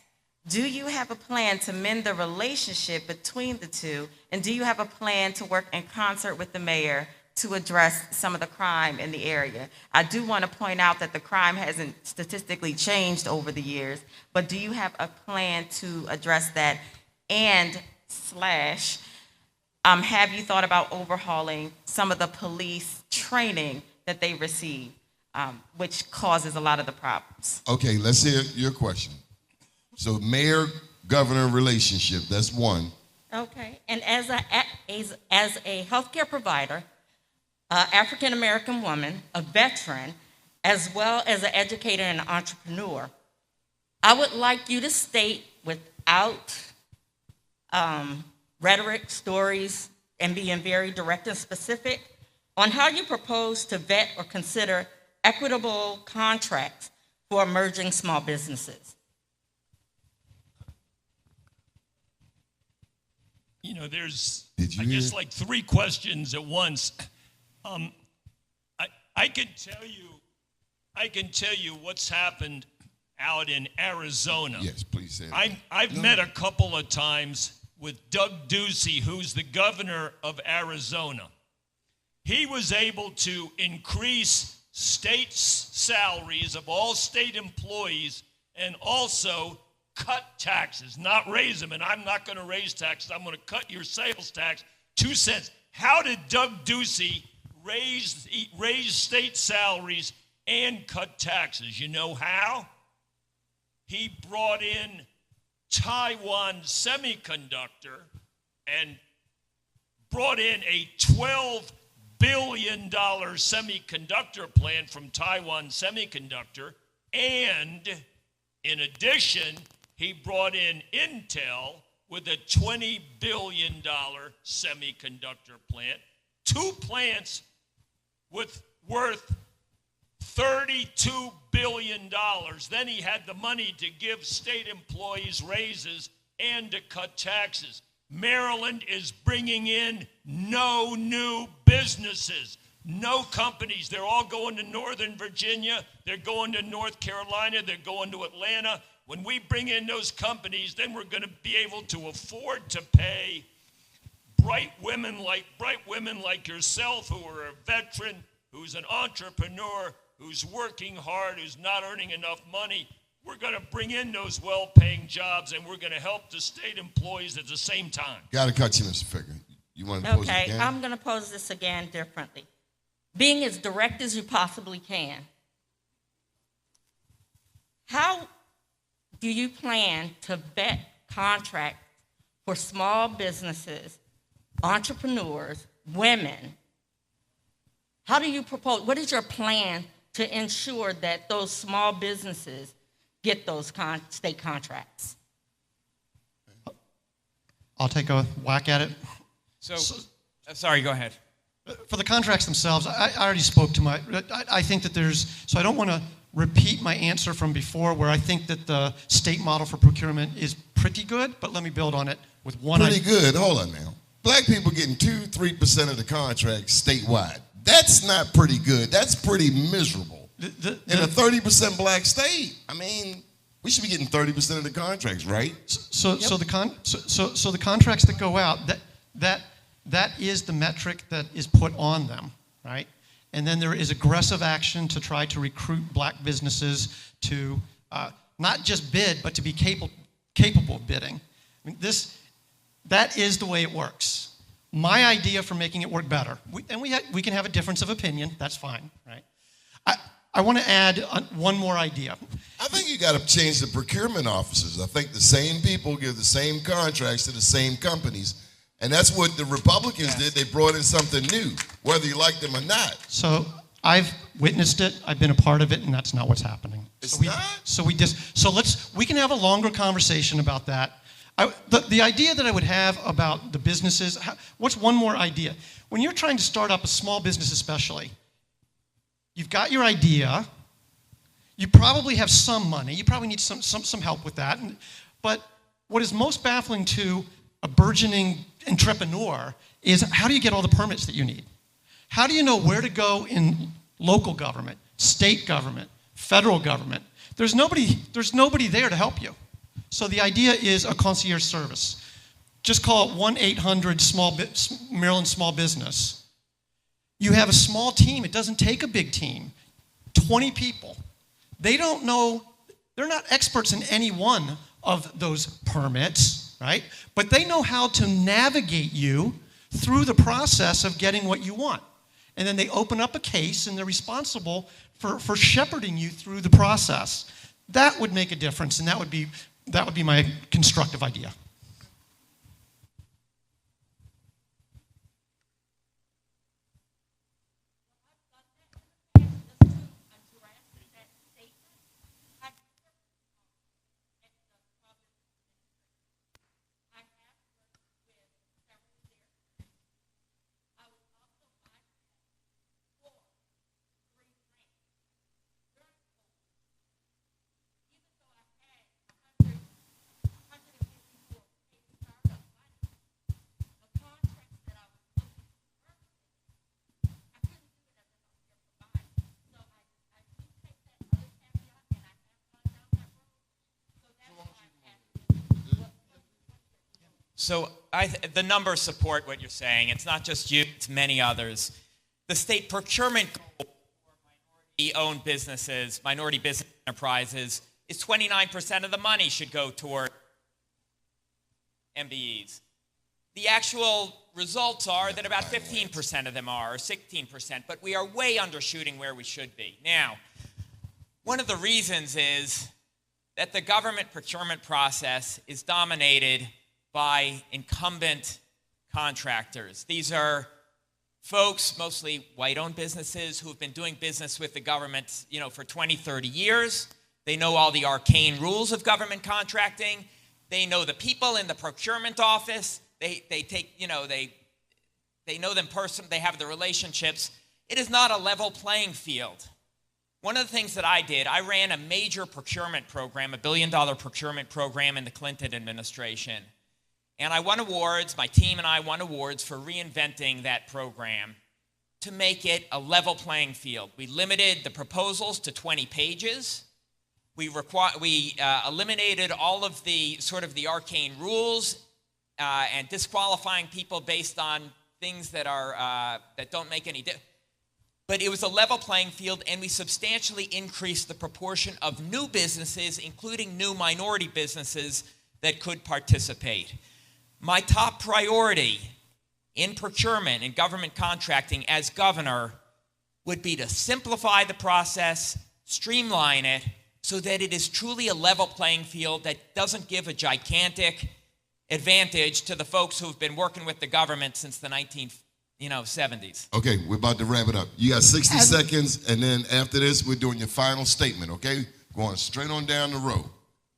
do you have a plan to mend the relationship between the two? And do you have a plan to work in concert with the mayor to address some of the crime in the area? I do want to point out that the crime hasn't statistically changed over the years, but do you have a plan to address that? And have you thought about overhauling some of the police training that they receive, which causes a lot of the problems? Okay, let's hear your question. So mayor-governor relationship, that's one. Okay, and as a healthcare provider, African American woman, a veteran, as well as an educator and an entrepreneur, I would like you to state without rhetoric, stories, and being very direct and specific on how you propose to vet or consider equitable contracts for emerging small businesses. You know, there's, I guess, like 3 questions at once. I can tell you what's happened out in Arizona. Yes, please say that. I've met a couple of times with Doug Ducey, who's the governor of Arizona. He was able to increase state salaries of all state employees and also cut taxes, not raise them. And I'm not going to raise taxes. I'm going to cut your sales tax 2 cents. How did Doug Ducey raise state salaries and cut taxes? You know how? He brought in Taiwan Semiconductor and brought in a $12 billion semiconductor plant from Taiwan Semiconductor, and in addition, he brought in Intel with a $20 billion semiconductor plant, 2 plants worth $32 billion. Then he had the money to give state employees raises and to cut taxes. Maryland is bringing in no new businesses, no companies. They're all going to Northern Virginia. They're going to North Carolina. They're going to Atlanta. When we bring in those companies, then we're going to be able to afford to pay bright women like yourself, who are a veteran, who's an entrepreneur, who's working hard, who's not earning enough money. We're going to bring in those well-paying jobs, and we're going to help the state employees at the same time. Got to cut you, Mr. Figger. You want to pose it again? Okay, I'm going to pose this again differently. Being as direct as you possibly can, how do you plan to vet contracts for small businesses, entrepreneurs, women? How do you propose, what is your plan to ensure that those small businesses get those state contracts? I'll take a whack at it. Sorry, go ahead. For the contracts themselves, I already spoke to I think that so I don't want to repeat my answer from before, where I think that the state model for procurement is pretty good, but let me build on it with one. Pretty good, hold on now. Black people getting 2-3% of the contracts statewide. That's not pretty good, that's pretty miserable. In a 30% black state, I mean, we should be getting 30% of the contracts, right? So the contracts that go out, that is the metric that is put on them, right? And then there is aggressive action to try to recruit black businesses to not just bid, but to be capable of bidding. I mean, that is the way it works. My idea for making it work better, we can have a difference of opinion, that's fine, right? I want to add one more idea. I think you got to change the procurement officers. I think the same people give the same contracts to the same companies. And that's what the Republicans did. They brought in something new, whether you like them or not. So I've witnessed it. I've been a part of it, and that's not what's happening. It's not? We can have a longer conversation about that. The idea that I would have about the businesses, what's one more idea? When you're trying to start up a small business especially, you've got your idea, you probably have some money, you probably need some help with that. But what is most baffling to a burgeoning entrepreneur is, how do you get all the permits that you need? How do you know where to go in local government, state government, federal government? There's nobody there to help you. So the idea is a concierge service. Just call it 1-800 Maryland Small Business. You have a small team. It doesn't take a big team. 20 people. They don't know, they're not experts in any one of those permits, right? But they know how to navigate you through the process of getting what you want. And then they open up a case, and they're responsible for shepherding you through the process. That would make a difference, and that would be my constructive idea. So the numbers support what you're saying. It's not just you, it's many others. The state procurement goal for minority-owned businesses, minority business enterprises, is 29% of the money should go toward MBEs. The actual results are that about 15% of them are, or 16%, but we are way undershooting where we should be. Now, one of the reasons is that the government procurement process is dominated by incumbent contractors. These are folks, mostly white-owned businesses, who have been doing business with the government, for 20, 30 years. They know all the arcane rules of government contracting. They know the people in the procurement office. They know them personally. They have the relationships. It is not a level playing field. One of the things that I did, I ran a major procurement program, $1 billion procurement program in the Clinton administration. And I won awards, my team and I won awards for reinventing that program to make it a level playing field. We limited the proposals to 20 pages. We eliminated all of the the arcane rules and disqualifying people based on things that don't make any difference. But it was a level playing field, and we substantially increased the proportion of new businesses, including new minority businesses, that could participate. My top priority in procurement and government contracting as governor would be to simplify the process, streamline it, so that it is truly a level playing field that doesn't give a gigantic advantage to the folks who've been working with the government since the 1970s. Okay, we're about to wrap it up. You got 60 seconds, and then after this, we're doing your final statement, okay? Going straight on down the road.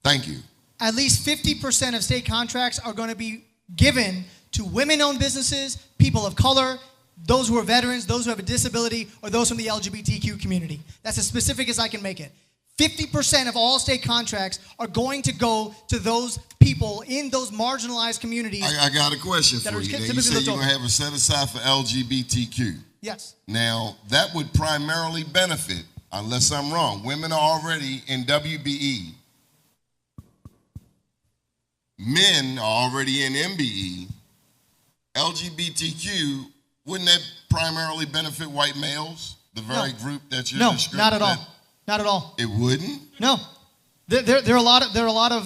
Thank you. At least 50% of state contracts are going to be given to women-owned businesses, people of color, those who are veterans, those who have a disability, or those from the LGBTQ community. That's as specific as I can make it. 50% of all state contracts are going to go to those people in those marginalized communities. I got a question for you. Now, you say you're going to have a set aside for LGBTQ. Yes. Now, that would primarily benefit, unless I'm wrong, women are already in WBE. Men are already in MBE. LGBTQ, wouldn't that primarily benefit white males? The very group that you're describing? No, not at all. Not at all. It wouldn't? No. There are a lot of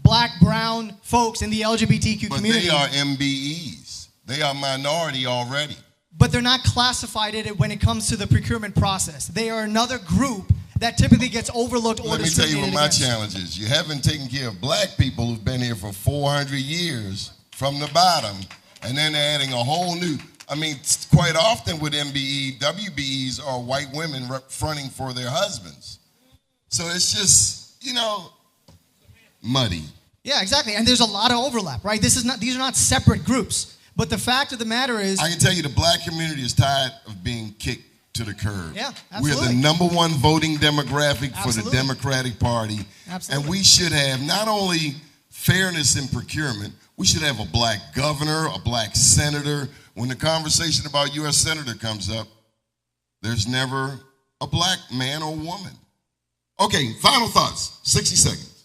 black, brown folks in the LGBTQ community. But they are MBEs. They are minority already. But they're not classified in it when it comes to the procurement process. They are another group that typically gets overlooked or discriminated against. Let me tell you what my challenge is. You haven't taken care of black people who've been here for 400 years from the bottom, and then they're adding a whole new. I mean, quite often with MBE, WBEs are white women fronting for their husbands. So it's just, muddy. Yeah, exactly. And there's a lot of overlap, right? These are not separate groups. But the fact of the matter is, I can tell you the black community is tired of being kicked to the curb. Yeah, absolutely. We're the number one voting demographic for the Absolutely. Democratic Party. Absolutely. And we should have not only fairness in procurement, we should have a black governor, a black senator. When the conversation about U.S. Senator comes up, there's never a black man or woman. Okay, final thoughts, 60 seconds.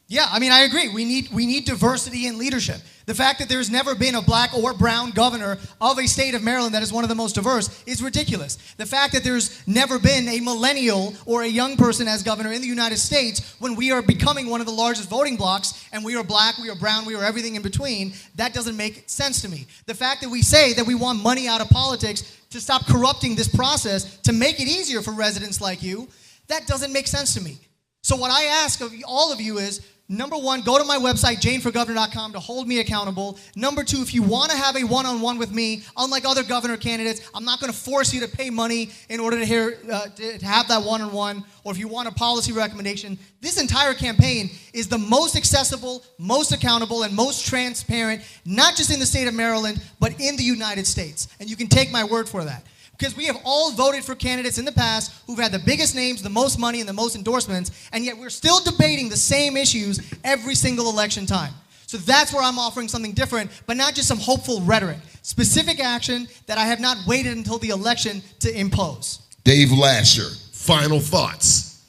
yeah, I mean, I agree. We need diversity in leadership. The fact that there's never been a black or brown governor of a state of Maryland that is one of the most diverse is ridiculous. The fact that there's never been a millennial or a young person as governor in the United States when we are becoming one of the largest voting blocs and we are black, we are brown, we are everything in between, that doesn't make sense to me. The fact that we say that we want money out of politics to stop corrupting this process to make it easier for residents like you, that doesn't make sense to me. So what I ask of all of you is, number one, go to my website, janeforgovernor.com, to hold me accountable. Number two, if you want to have a one-on-one with me, unlike other governor candidates, I'm not going to force you to pay money in order to have that one-on-one, or if you want a policy recommendation. This entire campaign is the most accessible, most accountable, and most transparent, not just in the state of Maryland, but in the United States. And you can take my word for that. Because we have all voted for candidates in the past who've had the biggest names, the most money, and the most endorsements, and yet we're still debating the same issues every single election time. So that's where I'm offering something different, but not just some hopeful rhetoric. Specific action that I have not waited until the election to impose. Dave Lasher, final thoughts.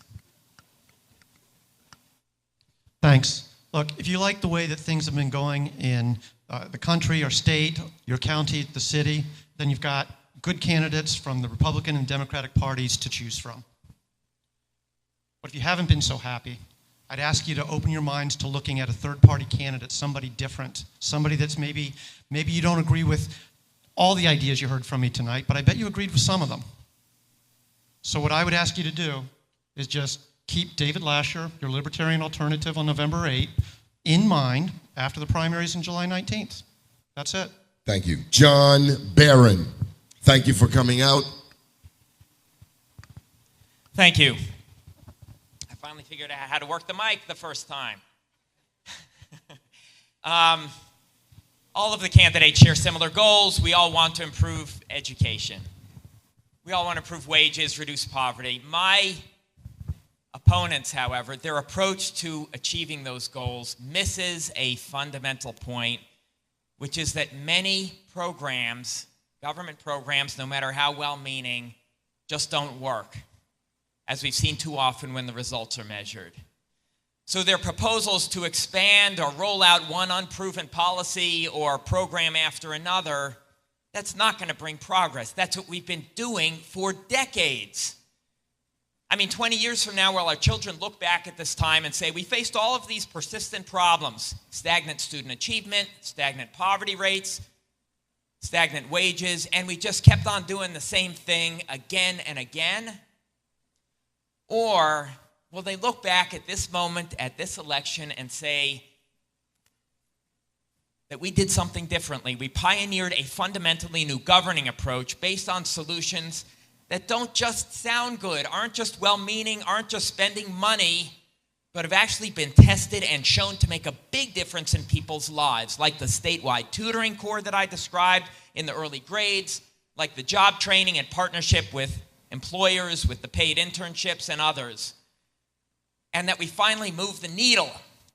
Thanks. Look, if you like the way that things have been going in the country, our state, your county, the city, then you've got good candidates from the Republican and Democratic parties to choose from. But if you haven't been so happy, I'd ask you to open your minds to looking at a third-party candidate, somebody different, somebody that's maybe you don't agree with all the ideas you heard from me tonight, but I bet you agreed with some of them. So what I would ask you to do is just keep David Lasher, your Libertarian alternative on November 8th, in mind after the primaries on July 19th. That's it. Thank you. John Barron, thank you for coming out. Thank you. I finally figured out how to work the mic the first time. All of the candidates share similar goals. We all want to improve education. We all want to improve wages, reduce poverty. My opponents, however, their approach to achieving those goals misses a fundamental point, which is that many programs, government programs, no matter how well-meaning, just don't work, as we've seen too often when the results are measured. So their proposals to expand or roll out one unproven policy or program after another, that's not going to bring progress. That's what we've been doing for decades. I mean, 20 years from now, while our children look back at this time and say, we faced all of these persistent problems, stagnant student achievement, stagnant poverty rates, stagnant wages, and we just kept on doing the same thing again and again? Or will they look back at this moment, at this election, and say that we did something differently? We pioneered a fundamentally new governing approach based on solutions that don't just sound good, aren't just well-meaning, aren't just spending money, but have actually been tested and shown to make a big difference in people's lives, like the statewide tutoring corps that I described in the early grades, like the job training and partnership with employers, with the paid internships and others. And that we finally moved the needle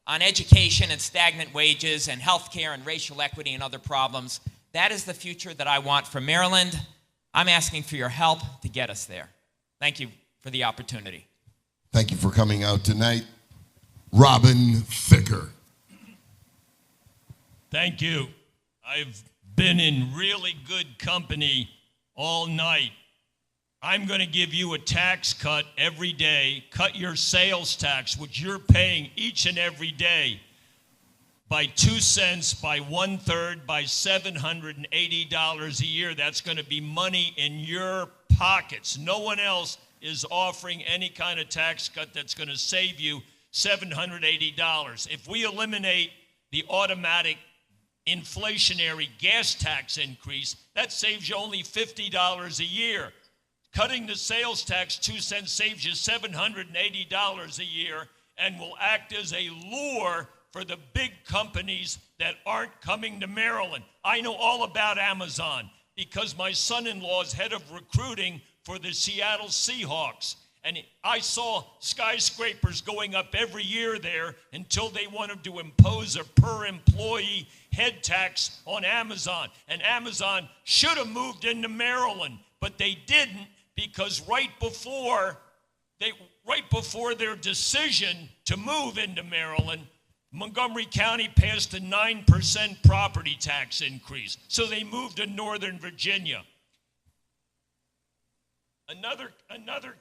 on education and stagnant wages and health care and racial equity and other problems. That is the future that I want for Maryland. I'm asking for your help to get us there. Thank you for the opportunity. Thank you for coming out tonight. Robin Ficker. Thank you. I've been in really good company all night. I'm going to give you a tax cut every day. Cut your sales tax, which you're paying each and every day, by 2 cents, by 1/3, by $780 a year. That's going to be money in your pockets. No one else is offering any kind of tax cut that's going to save you $780. If we eliminate the automatic inflationary gas tax increase, that saves you only $50 a year. Cutting the sales tax 2 cents saves you $780 a year and will act as a lure for the big companies that aren't coming to Maryland. I know all about Amazon because my son-in-law is head of recruiting for the Seattle Seahawks. And I saw skyscrapers going up every year there until they wanted to impose a per-employee head tax on Amazon. And Amazon should have moved into Maryland, but they didn't because right before their decision to move into Maryland, Montgomery County passed a 9% property tax increase. So they moved to Northern Virginia. Another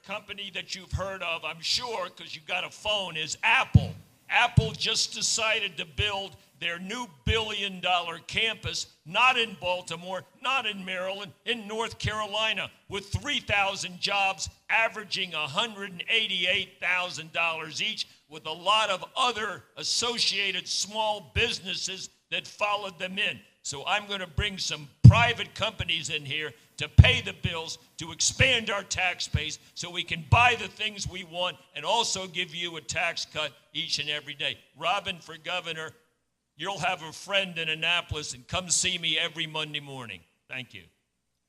company that you've heard of, I'm sure, because you've got a phone, is Apple. Apple just decided to build their new billion-dollar campus, not in Baltimore, not in Maryland, in North Carolina, with 3,000 jobs averaging $188,000 each, with a lot of other associated small businesses that followed them in. So I'm going to bring some private companies in here to pay the bills, to expand our tax base so we can buy the things we want and also give you a tax cut each and every day. Robin for governor, you'll have a friend in Annapolis, and come see me every Monday morning. Thank you.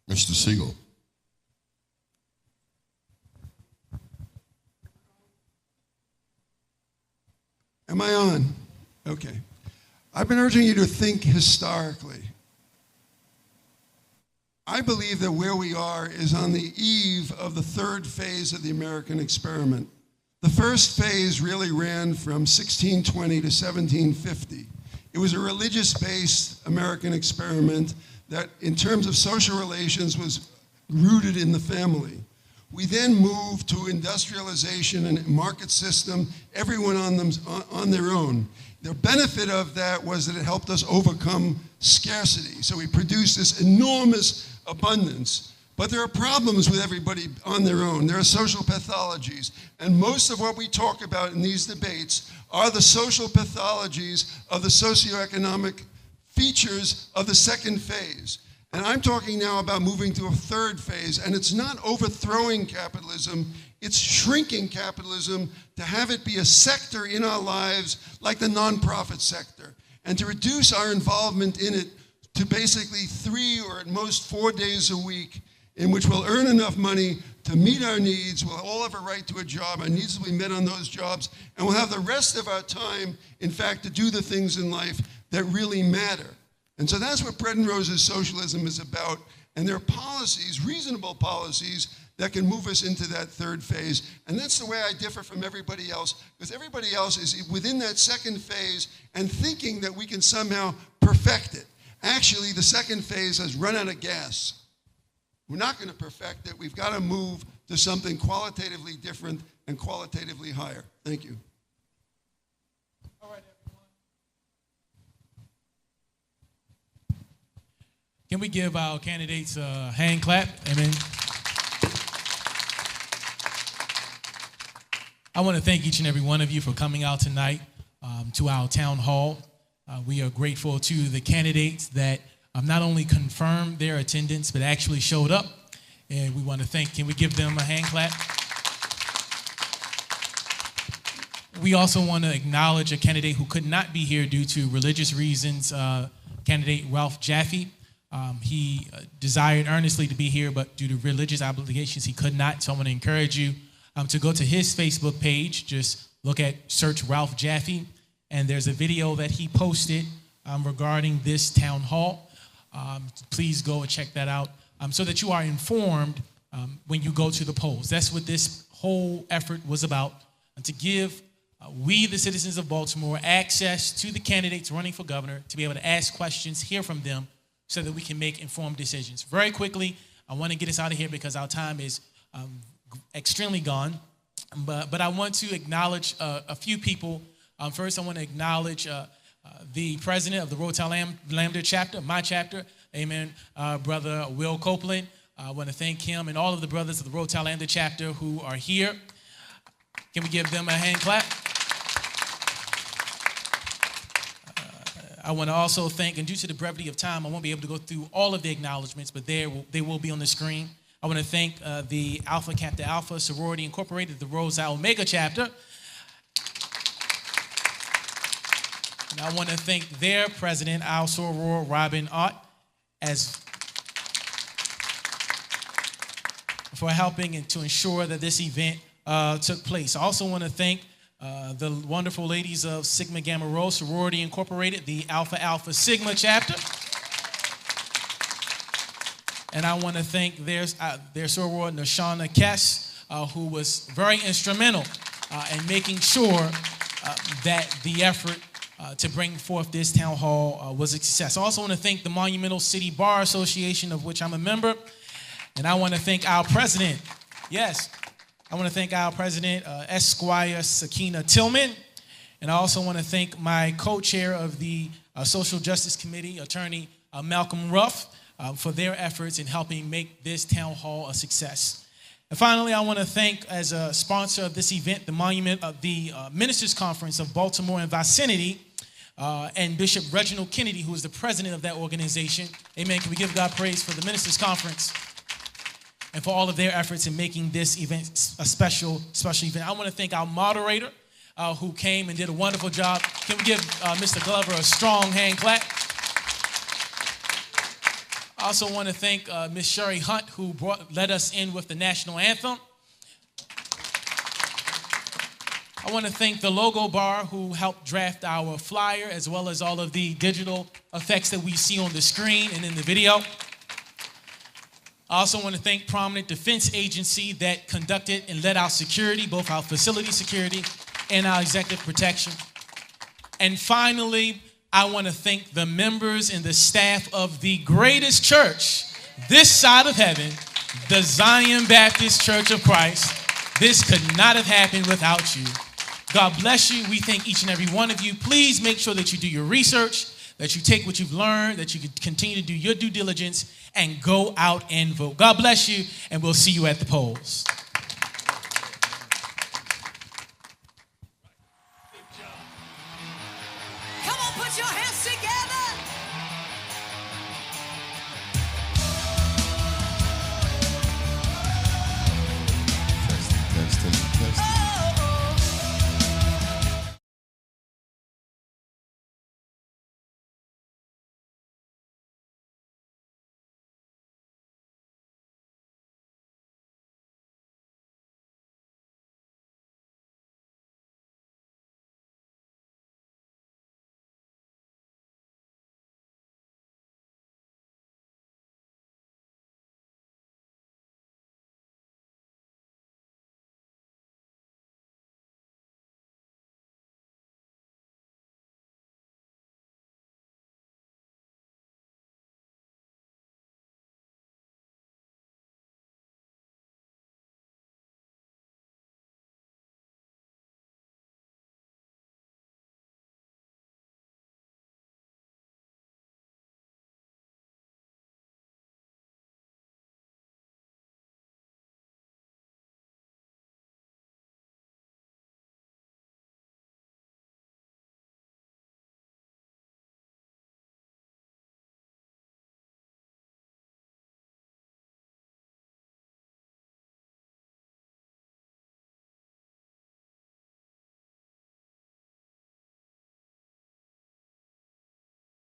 Mr. Siegel. Am I on? Okay. I've been urging you to think historically. I believe that where we are is on the eve of the third phase of the American experiment. The first phase really ran from 1620 to 1750. It was a religious-based American experiment that, in terms of social relations, was rooted in the family. We then moved to industrialization and market system, everyone on their own. The benefit of that was that it helped us overcome scarcity. So we produced this enormous abundance. But there are problems with everybody on their own. There are social pathologies. And most of what we talk about in these debates are the social pathologies of the socioeconomic features of the second phase. And I'm talking now about moving to a third phase, and it's not overthrowing capitalism, it's shrinking capitalism to have it be a sector in our lives like the nonprofit sector, and to reduce our involvement in it to basically 3 or at most 4 days a week, in which we'll earn enough money to meet our needs, we'll all have a right to a job, our needs will be met on those jobs, and we'll have the rest of our time, in fact, to do the things in life that really matter. And so that's what Bread and Roses socialism is about. And there are policies, reasonable policies, that can move us into that third phase. And that's the way I differ from everybody else, because everybody else is within that second phase and thinking that we can somehow perfect it. Actually, the second phase has run out of gas. We're not going to perfect it. We've got to move to something qualitatively different and qualitatively higher. Thank you. Can we give our candidates a hand clap? Amen. I want to thank each and every one of you for coming out tonight to our town hall. We are grateful to the candidates that not only confirmed their attendance, but actually showed up. And we want to thank, can we give them a hand clap? We also want to acknowledge a candidate who could not be here due to religious reasons, candidate Ralph Jaffe. He desired earnestly to be here, but due to religious obligations, he could not. So I want to encourage you to go to his Facebook page. Just search Ralph Jaffe, and there's a video that he posted regarding this town hall. Please go and check that out so that you are informed when you go to the polls. That's what this whole effort was about, to give we, the citizens of Baltimore, access to the candidates running for governor, to be able to ask questions, hear from them, so that we can make informed decisions. Very quickly, I want to get us out of here because our time is extremely gone. But I want to acknowledge a few people. First, I want to acknowledge the president of the Rotel Lambda chapter, my chapter, amen, Brother Will Copeland. I want to thank him and all of the brothers of the Rotel Lambda chapter who are here. Can we give them a hand clap? I want to also thank, and due to the brevity of time, I won't be able to go through all of the acknowledgments, but they will be on the screen. I want to thank the Alpha Kappa Alpha Sorority Incorporated, the Rho Xi Omega chapter. And I want to thank their president, our soror, Robin Ott, for helping and to ensure that this event took place. I also want to thank the wonderful ladies of Sigma Gamma Rho Sorority Incorporated, the Alpha Alpha Sigma chapter. And I want to thank their soror, Nashana Kess, who was very instrumental in making sure that the effort to bring forth this town hall was a success. I also want to thank the Monumental City Bar Association, of which I'm a member. And I want to thank our president. Yes. I want to thank our president, Esquire Sakina Tillman. And I also want to thank my co-chair of the Social Justice Committee, Attorney Malcolm Ruff, for their efforts in helping make this town hall a success. And finally, I want to thank, as a sponsor of this event, the Monument of the Ministers Conference of Baltimore and Vicinity, and Bishop Reginald Kennedy, who is the president of that organization. Amen. Can we give God praise for the Ministers Conference and for all of their efforts in making this event a special event. I want to thank our moderator who came and did a wonderful job. Can we give Mr. Glover a strong hand clap? I also want to thank Ms. Sherry Hunt, who led us in with the National Anthem. I want to thank the Logo Bar, who helped draft our flyer, as well as all of the digital effects that we see on the screen and in the video. I also want to thank Prominent Defense Agency that conducted and led our security, both our facility security and our executive protection. And finally, I want to thank the members and the staff of the greatest church this side of heaven, the Zion Baptist Church of Christ. This could not have happened without you. God bless you. We thank each and every one of you. Please make sure that you do your research, that you take what you've learned, that you continue to do your due diligence, and go out and vote. God bless you, and we'll see you at the polls. Come on, put your hands together. Testing.